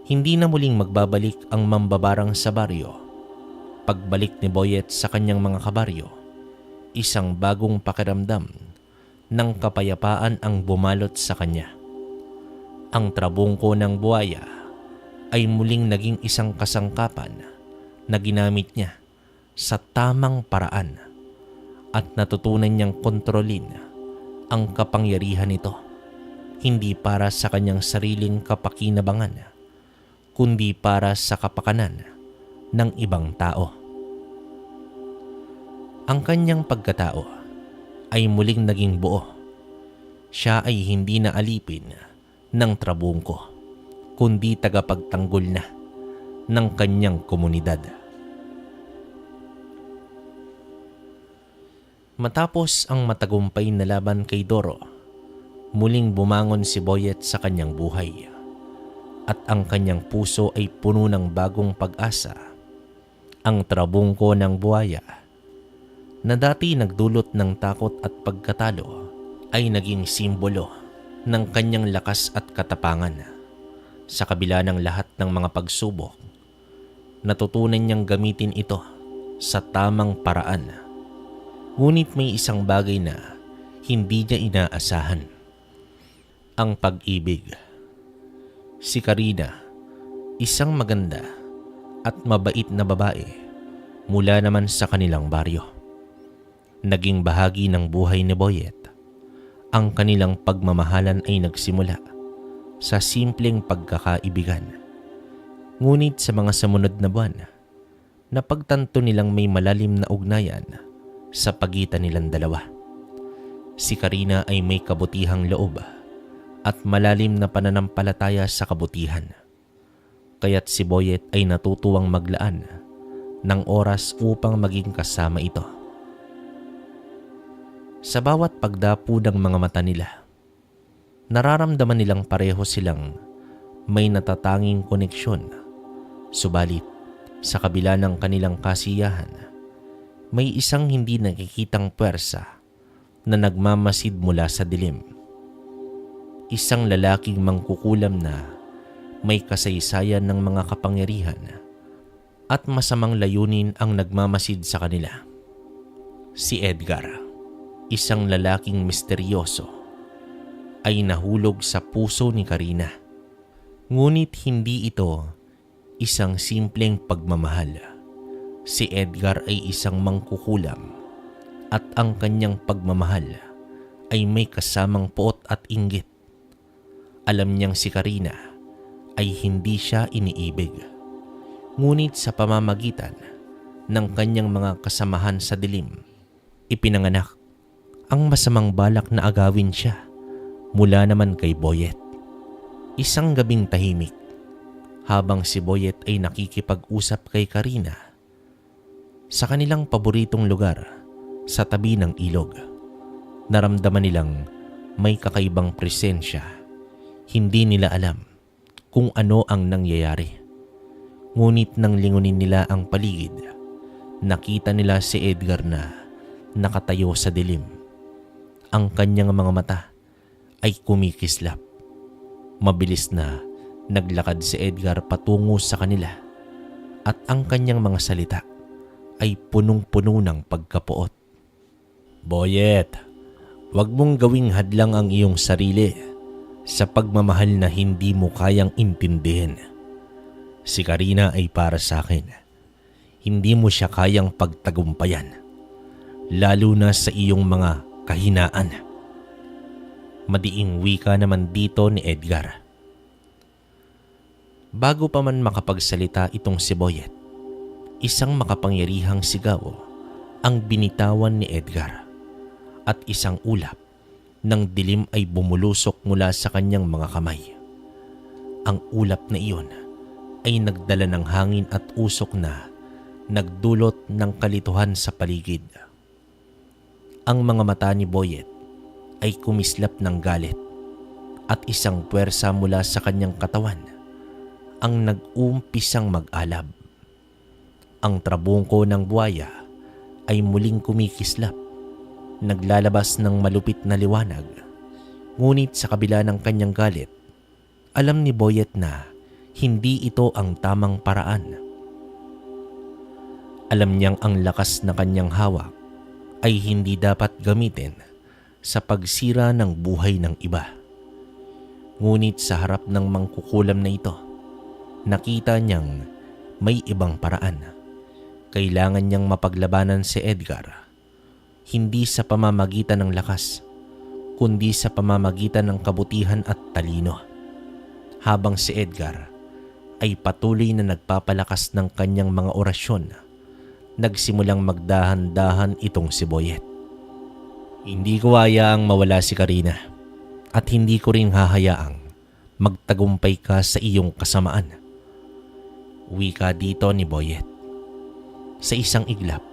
Hindi na muling magbabalik ang mambabarang sa baryo. Pagbalik ni Boyet sa kanyang mga kabaryo, isang bagong pakiramdam ng kapayapaan ang bumalot sa kanya. Ang trabungko ng buhaya ay muling naging isang kasangkapan na ginamit niya sa tamang paraan at natutunan niyang kontrolin ang kapangyarihan nito, hindi para sa kanyang sariling kapakinabangan, kundi para sa kapakanan ng ibang tao. Ang kanyang pagkatao ay muling naging buo. Siya ay hindi na alipin ng trabungko, kundi tagapagtanggol na ng kanyang komunidad. Matapos ang matagumpay na laban kay Doro, muling bumangon si Boyet sa kanyang buhay at ang kanyang puso ay puno ng bagong pag-asa. Ang trabungko ng buhaya na dati nagdulot ng takot at pagkatalo ay naging simbolo ng kanyang lakas at katapangan. Sa kabila ng lahat ng mga pagsubok, natutunan niyang gamitin ito sa tamang paraan. Ngunit may isang bagay na hindi niya inaasahan: ang pag-ibig. Si Karina, isang maganda at mabait na babae mula naman sa kanilang baryo, naging bahagi ng buhay ni Boyet. Ang kanilang pagmamahalan ay nagsimula sa simpleng pagkakaibigan. Ngunit sa mga sumunod na buwan, napagtanto nilang may malalim na ugnayan sa pagitan nilang dalawa. Si Karina ay may kabutihang loob at malalim na pananampalataya sa kabutihan. Kaya't si Boyet ay natutuwang maglaan ng oras upang maging kasama ito. Sa bawat pagdapo ng mga mata nila, nararamdaman nilang pareho silang may natatanging koneksyon. Subalit, sa kabila ng kanilang kasiyahan, may isang hindi nakikitang puwersa na nagmamasid mula sa dilim. Isang lalaking mangkukulam na may kasaysayan ng mga kapangyarihan at masamang layunin ang nagmamasid sa kanila. Si Edgar, isang lalaking misteryoso, ay nahulog sa puso ni Karina. Ngunit hindi ito isang simpleng pagmamahal. Si Edgar ay isang mangkukulam at ang kanyang pagmamahal ay may kasamang poot at inggit. Alam niyang si Karina ay hindi siya iniibig. Ngunit sa pamamagitan ng kanyang mga kasamahan sa dilim, ipinanganak ang masamang balak na agawin siya mula naman kay Boyet. Isang gabing tahimik, habang si Boyet ay nakikipag-usap kay Karina sa kanilang paboritong lugar sa tabi ng ilog. Naramdaman nilang may kakaibang presensya. Hindi nila alam kung ano ang nangyayari. Ngunit nang lingunin nila ang paligid, nakita nila si Edgar na nakatayo sa dilim. Ang kanyang mga mata ay kumikislap. Mabilis na naglakad si Edgar patungo sa kanila at ang kanyang mga salita ay punong-puno ng pagkapuot. Boyet, huwag mong gawing hadlang ang iyong sarili sa pagmamahal na hindi mo kayang intindihin. Si Karina ay para sa akin. Hindi mo siya kayang pagtagumpayan, lalo na sa iyong mga kahinaan. Madiing wika naman dito ni Edgar. Bago pa man makapagsalita itong si Boyet, isang makapangyarihang sigaw ang binitawan ni Edgar at isang ulap ng dilim ay bumulusok mula sa kanyang mga kamay. Ang ulap na iyon ay nagdala ng hangin at usok na nagdulot ng kalituhan sa paligid. Ang mga mata ni Boyet ay kumislap ng galit at isang puwersa mula sa kanyang katawan ang nag-umpisang mag-alab. Ang trabungko ng buwaya ay muling kumikislap, naglalabas ng malupit na liwanag. Ngunit sa kabila ng kanyang galit, alam ni Boyet na hindi ito ang tamang paraan. Alam niyang ang lakas na kanyang hawak ay hindi dapat gamitin sa pagsira ng buhay ng iba. Ngunit sa harap ng mangkukulam na ito, nakita niyang may ibang paraan. Kailangan niyang mapaglabanan si Edgar, hindi sa pamamagitan ng lakas, kundi sa pamamagitan ng kabutihan at talino. Habang si Edgar ay patuloy na nagpapalakas ng kanyang mga orasyon, nagsimulang magdahan-dahan itong si Boyet. Hindi ko hayaang mawala si Karina at hindi ko rin hahayaang magtagumpay ka sa iyong kasamaan. Wika dito ni Boyet. Sa isang iglap,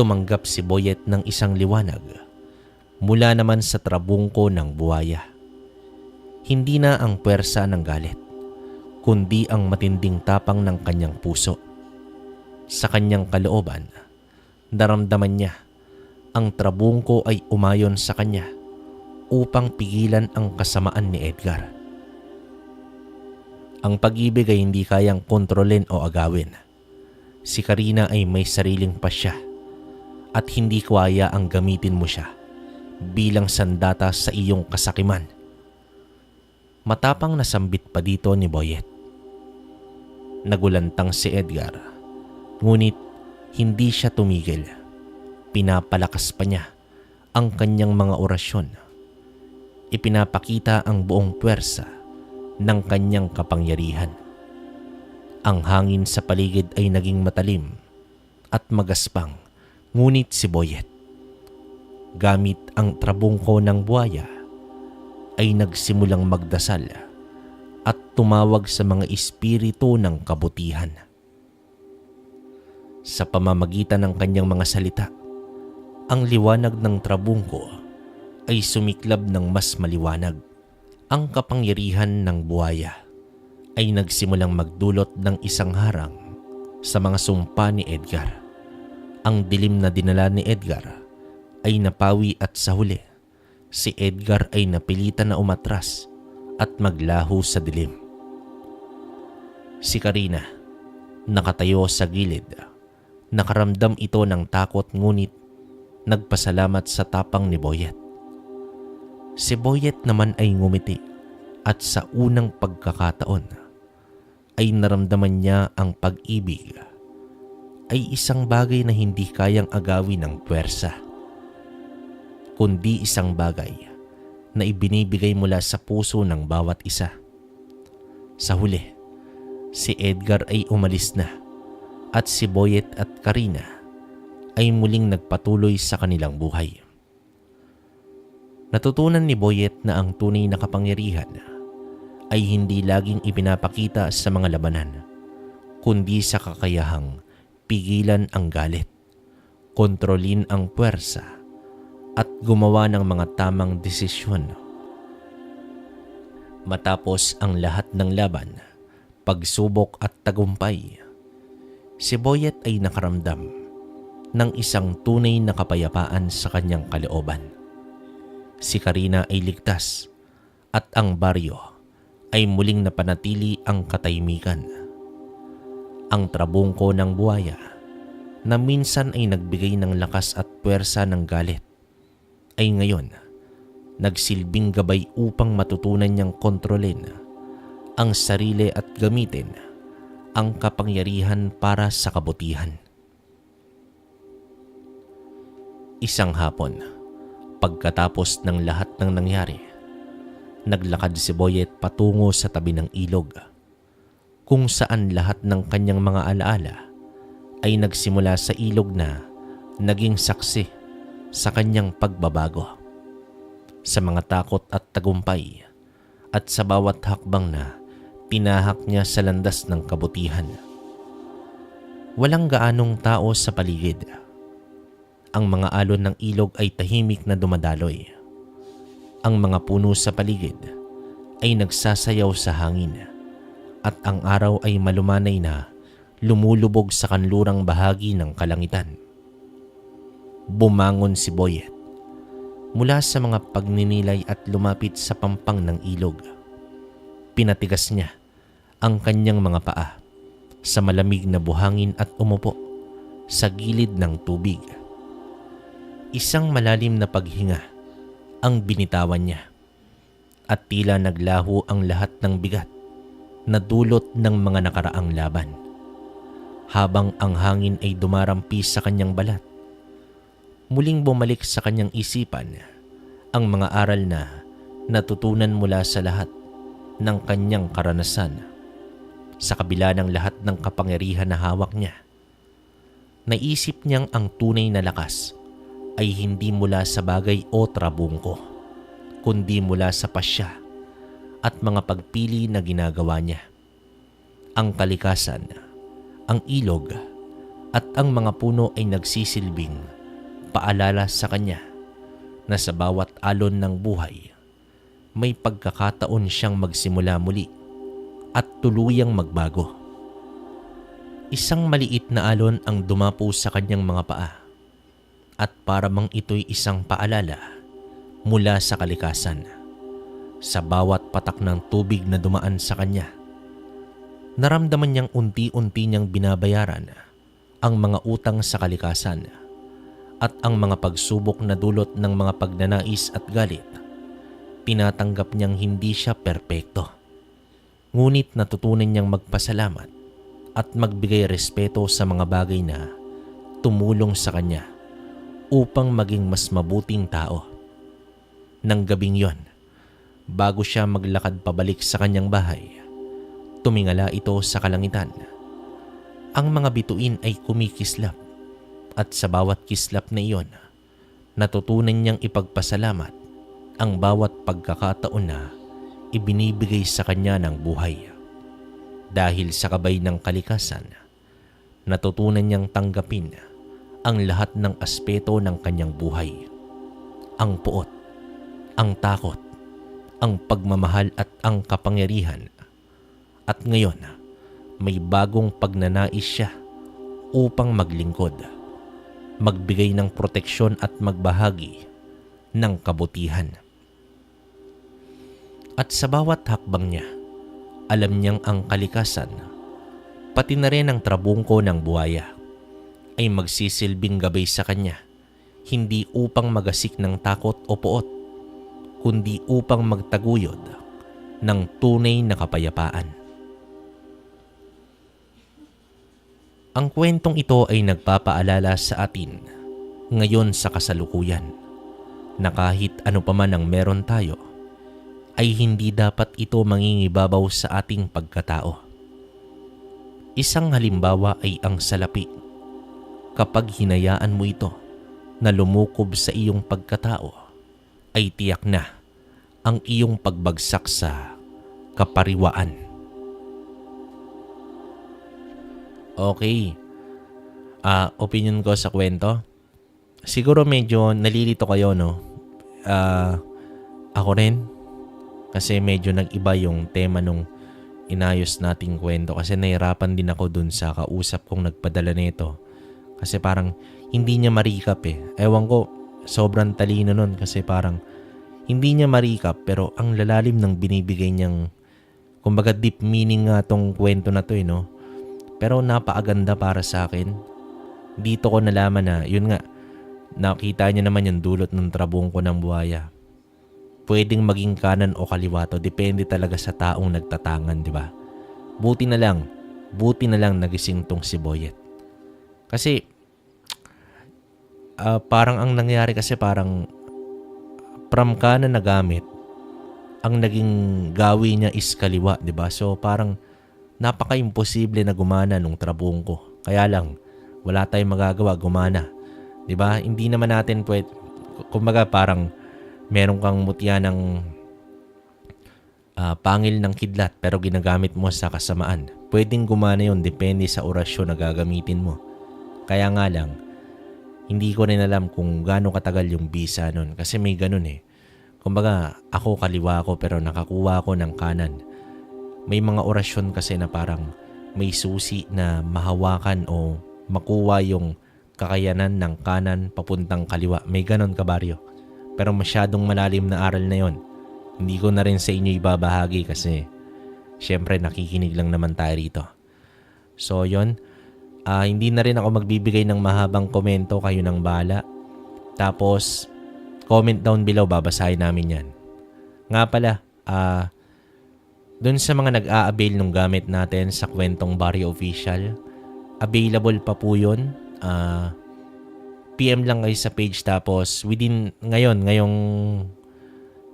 tumanggap si Boyet ng isang liwanag mula naman sa trabungko ng buwaya. Hindi na ang puwersa ng galit, kundi ang matinding tapang ng kanyang puso. Sa kanyang kalooban, naramdaman niya ang trabungko ay umayon sa kanya upang pigilan ang kasamaan ni Edgar. Ang pag-ibig ay hindi kayang kontrolin o agawin. Si Karina ay may sariling pasya at hindi ko hayaang gamitin mo siya bilang sandata sa iyong kasakiman. Matapang na sambit pa dito ni Boyet. Nagulantang si Edgar, ngunit hindi siya tumigil. Pinapalakas pa niya ang kanyang mga orasyon. Ipinapakita ang buong puwersa ng kanyang kapangyarihan. Ang hangin sa paligid ay naging matalim at magaspang, ngunit si Boyet, gamit ang trabungko ng buwaya, ay nagsimulang magdasal at tumawag sa mga espiritu ng kabutihan. Sa pamamagitan ng kanyang mga salita, ang liwanag ng trabungko ay sumiklab ng mas maliwanag. Ang kapangyarihan ng buwaya ay nagsimulang magdulot ng isang harang sa mga sumpa ni Edgar. Ang dilim na dinala ni Edgar ay napawi at sa huli, si Edgar ay napilitan na umatras at maglaho sa dilim. Si Karina, nakatayo sa gilid, nakaramdam ito ng takot ngunit nagpasalamat sa tapang ni Boyet. Si Boyet naman ay ngumiti at sa unang pagkakataon ay naramdaman niya ang pag-ibig ay isang bagay na hindi kayang agawin ng puwersa, kundi isang bagay na ibinibigay mula sa puso ng bawat isa. Sa huli, si Edgar ay umalis na at si Boyet at Karina ay muling nagpatuloy sa kanilang buhay. Natutunan ni Boyet na ang tunay na kapangyarihan ay hindi laging ipinapakita sa mga labanan, kundi sa kakayahang pigilan ang galit, kontrolin ang puwersa, at gumawa ng mga tamang desisyon. Matapos ang lahat ng laban, pagsubok at tagumpay, si Boyet ay nakaramdam ng isang tunay na kapayapaan sa kanyang kalooban. Si Karina ay ligtas at ang baryo ay muling napanatili ang katahimikan. Ang trabungko ng buhaya na minsan ay nagbigay ng lakas at puwersa ng galit ay ngayon nagsilbing gabay upang matutunan niyang kontrolin ang sarili at gamitin ang kapangyarihan para sa kabutihan. Isang hapon, pagkatapos ng lahat ng nangyari, naglakad si Boyet patungo sa tabi ng ilog, kung saan lahat ng kanyang mga alaala ay nagsimula sa ilog na naging saksi sa kanyang pagbabago. Sa mga takot at tagumpay at sa bawat hakbang na tinahak niya sa landas ng kabutihan. Walang gaanong tao sa paligid. Ang mga alon ng ilog ay tahimik na dumadaloy. Ang mga puno sa paligid ay nagsasayaw sa hangin at ang araw ay malumanay na lumulubog sa kanlurang bahagi ng kalangitan. Bumangon si Boyet mula sa mga pagninilay at lumapit sa pampang ng ilog. Pinatigas niya ang kanyang mga paa sa malamig na buhangin at umupo sa gilid ng tubig. Isang malalim na paghinga ang binitawan niya at tila naglaho ang lahat ng bigat na dulot ng mga nakaraang laban. Habang ang hangin ay dumarampi sa kanyang balat, muling bumalik sa kanyang isipan ang mga aral na natutunan mula sa lahat ng kanyang karanasan. Sa kabila ng lahat ng kapangyarihan na hawak niya, naisip niyang ang tunay na lakas ay hindi mula sa bagay o trabungko, kundi mula sa pasya at mga pagpili na ginagawa niya. Ang kalikasan, ang ilog at ang mga puno ay nagsisilbing paalala sa kanya na sa bawat alon ng buhay, may pagkakataon siyang magsimula muli at tuluyang magbago. Isang maliit na alon ang dumapo sa kanyang mga paa at para mang ito'y isang paalala mula sa kalikasan. Sa bawat patak ng tubig na dumaan sa kanya, naramdaman niyang unti-unti niyang binabayaran ang mga utang sa kalikasan at ang mga pagsubok na dulot ng mga pagnanais at galit. Tinatanggap niyang hindi siya perpekto. Ngunit natutunan niyang magpasalamat at magbigay respeto sa mga bagay na tumulong sa kanya upang maging mas mabuting tao. Nang gabing yon, bago siya maglakad pabalik sa kanyang bahay, tumingala ito sa kalangitan. Ang mga bituin ay kumikislap at sa bawat kislap na iyon, natutunan niyang ipagpasalamat ang bawat pagkakataon na ibinibigay sa kanya ng buhay. Dahil sa gabay ng kalikasan, natutunan niyang tanggapin ang lahat ng aspeto ng kanyang buhay. Ang puot, ang takot, ang pagmamahal at ang kapangyarihan. At ngayon, may bagong pagnanais siya upang maglingkod, magbigay ng proteksyon at magbahagi ng kabutihan. At sa bawat hakbang niya, alam niyang ang kalikasan, pati na rin ang trabungko ng buhaya, ay magsisilbing gabay sa kanya, hindi upang magasik ng takot o puot, kundi upang magtaguyod ng tunay na kapayapaan. Ang kwentong ito ay nagpapaalala sa atin ngayon sa kasalukuyan na kahit ano pa man ang meron tayo, ay hindi dapat ito mangingibabaw sa ating pagkatao. Isang halimbawa ay ang salapi. Kapag hinayaan mo ito na lumukob sa iyong pagkatao, ay tiyak na ang iyong pagbagsak sa kapariwaan. Okay. Opinion ko sa kwento. Siguro medyo nalilito kayo, no? Ako rin. Kasi medyo nag-iba yung tema nung inayos nating kwento. Kasi nahirapan din ako dun sa kausap kong nagpadala nito. Kasi parang hindi niya ma-recap eh. Ewan ko, sobrang talino nun kasi parang hindi niya ma-recap pero ang lalalim ng binibigay niyang, kumbaga deep meaning nga tong kwento na to eh, no? Pero napaaganda para sa akin. Dito ko nalaman na, yun nga, nakita niya naman yung dulot ng trabungko ng buhaya. Pwedeng maging kanan o kaliwa to, depende talaga sa taong nagtatangan, di ba? Buti na lang nagising tong si Boyet. Kasi, parang ang nangyari kasi parang from kanan na gamit, ang naging gawi niya is kaliwa, di ba? So parang napaka-imposible na gumana nung trabungko. Kaya lang, wala tayong magagawa, gumana. Di ba? Hindi naman natin pwede, kumbaga parang meron kang mutya ng pangil ng kidlat pero ginagamit mo sa kasamaan. Pwedeng gumana yun, depende sa orasyon na gagamitin mo. Kaya nga lang, hindi ko rin alam kung gaano katagal yung bisa nun kasi may ganun eh. Kumbaga, ako kaliwa ko pero nakakuha ko ng kanan. May mga orasyon kasi na parang may susi na mahawakan o makuha yung kakayanan ng kanan papuntang kaliwa. May ganun, kabaryo. Pero masyadong malalim na aral na yon. Hindi ko na rin sa inyo ibabahagi kasi syempre nakikinig lang naman tayo rito. So yon, hindi na rin ako magbibigay ng mahabang komento, kayo nang bahala. Tapos comment down below, babasahin namin yan. Nga pala, dun sa mga nag-a-avail ng gamit natin sa Kwentong Baryo Official, available pa po yun. PM lang kayo sa page tapos within ngayong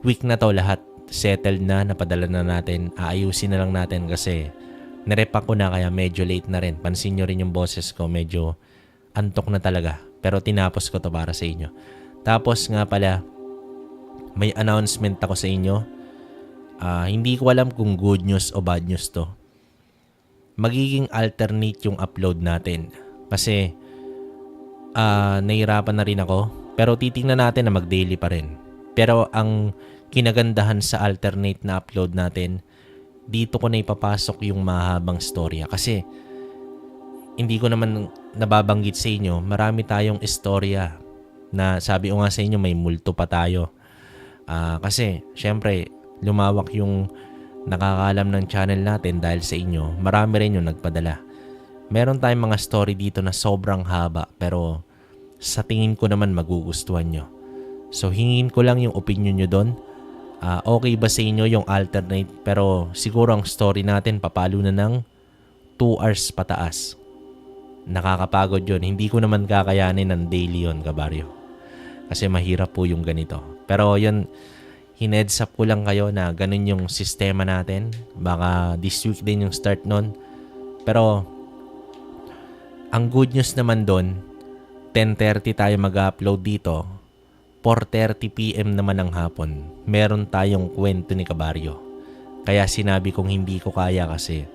week na to lahat settled na, napadala na natin. Aayusin na lang natin kasi narepack ko na kaya medyo late na rin. Pansin nyo rin yung boses ko, medyo antok na talaga. Pero tinapos ko to para sa inyo. Tapos nga pala, may announcement ako sa inyo. Hindi ko alam kung good news o bad news to. Magiging alternate yung upload natin. Kasi nahirapan na rin ako. Pero titingnan natin na mag-daily pa rin. Pero ang kinagandahan sa alternate na upload natin, dito ko na ipapasok yung mahabang storya. Kasi hindi ko naman nababanggit sa inyo, marami tayong istorya na sabi ko nga sa inyo may multo pa tayo. Kasi syempre lumawak yung nakakaalam ng channel natin dahil sa inyo. Marami rin yung nagpadala. Meron tayong mga story dito na sobrang haba pero sa tingin ko naman magugustuhan nyo. So hingin ko lang yung opinion nyo doon. Okay ba sa inyo yung alternate? Pero siguro ang story natin papalo na ng 2 hours pataas. Nakakapagod yun. Hindi ko naman kakayanin ng daily yun, kabaryo. Kasi mahirap po yung ganito. Pero yun, hineads up ko lang kayo na ganun yung sistema natin. Baka this week din yung start nun. Pero ang good news naman doon, 10:30 tayo mag-upload dito. 4:30 PM naman ng hapon, meron tayong kwento ni Kabaryo. Kaya sinabi kong hindi ko kaya kasi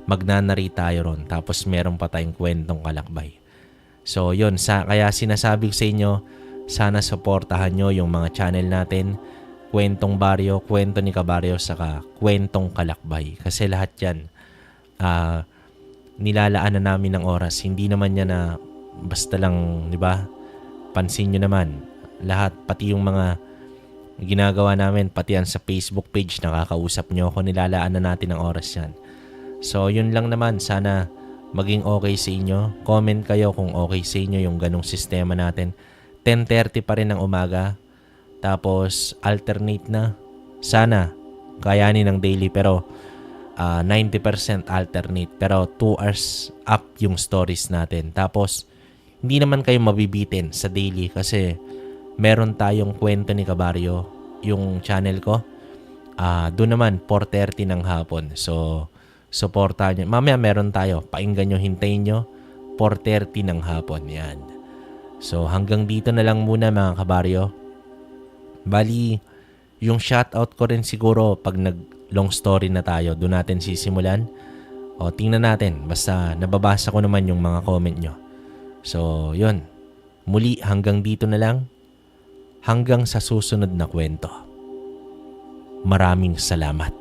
magnanari tayo ron. Tapos meron pa tayong kwentong kalakbay. So yun, kaya sinasabi ko sa inyo, sana supportahan nyo yung mga channel natin. Kwentong Baryo, kwento ni Kabaryo, saka kwentong kalakbay. Kasi lahat yan, nilalaan na namin ng oras. Hindi naman yan na basta lang, di ba? Pansin nyo naman, lahat, pati yung mga ginagawa namin, pati yan sa Facebook page, nakakausap nyo ako, nilalaan na natin ng oras yan. So, yun lang naman. Sana maging okay sa inyo. Comment kayo kung okay sa inyo yung ganong sistema natin. 10:30 pa rin ng umaga. Tapos, alternate na. Sana, kayanin ng daily. Pero, 90% alternate. Pero, 2 hours up yung stories natin. Tapos, hindi naman kayo mabibitin sa daily kasi meron tayong kwento ni Kabaryo, yung channel ko. Doon naman, 4:30 ng hapon. So, supportahan nyo. Mamaya meron tayo. Painggan nyo, hintayin nyo. 4:30 ng hapon. Yan. So, hanggang dito na lang muna mga Kabaryo. Bali, yung shoutout ko rin siguro pag long story na tayo. Doon natin sisimulan. O tingnan natin. Basta nababasa ko naman yung mga comment nyo. So, yun. Muli hanggang dito na lang. Hanggang sa susunod na kwento. Maraming salamat.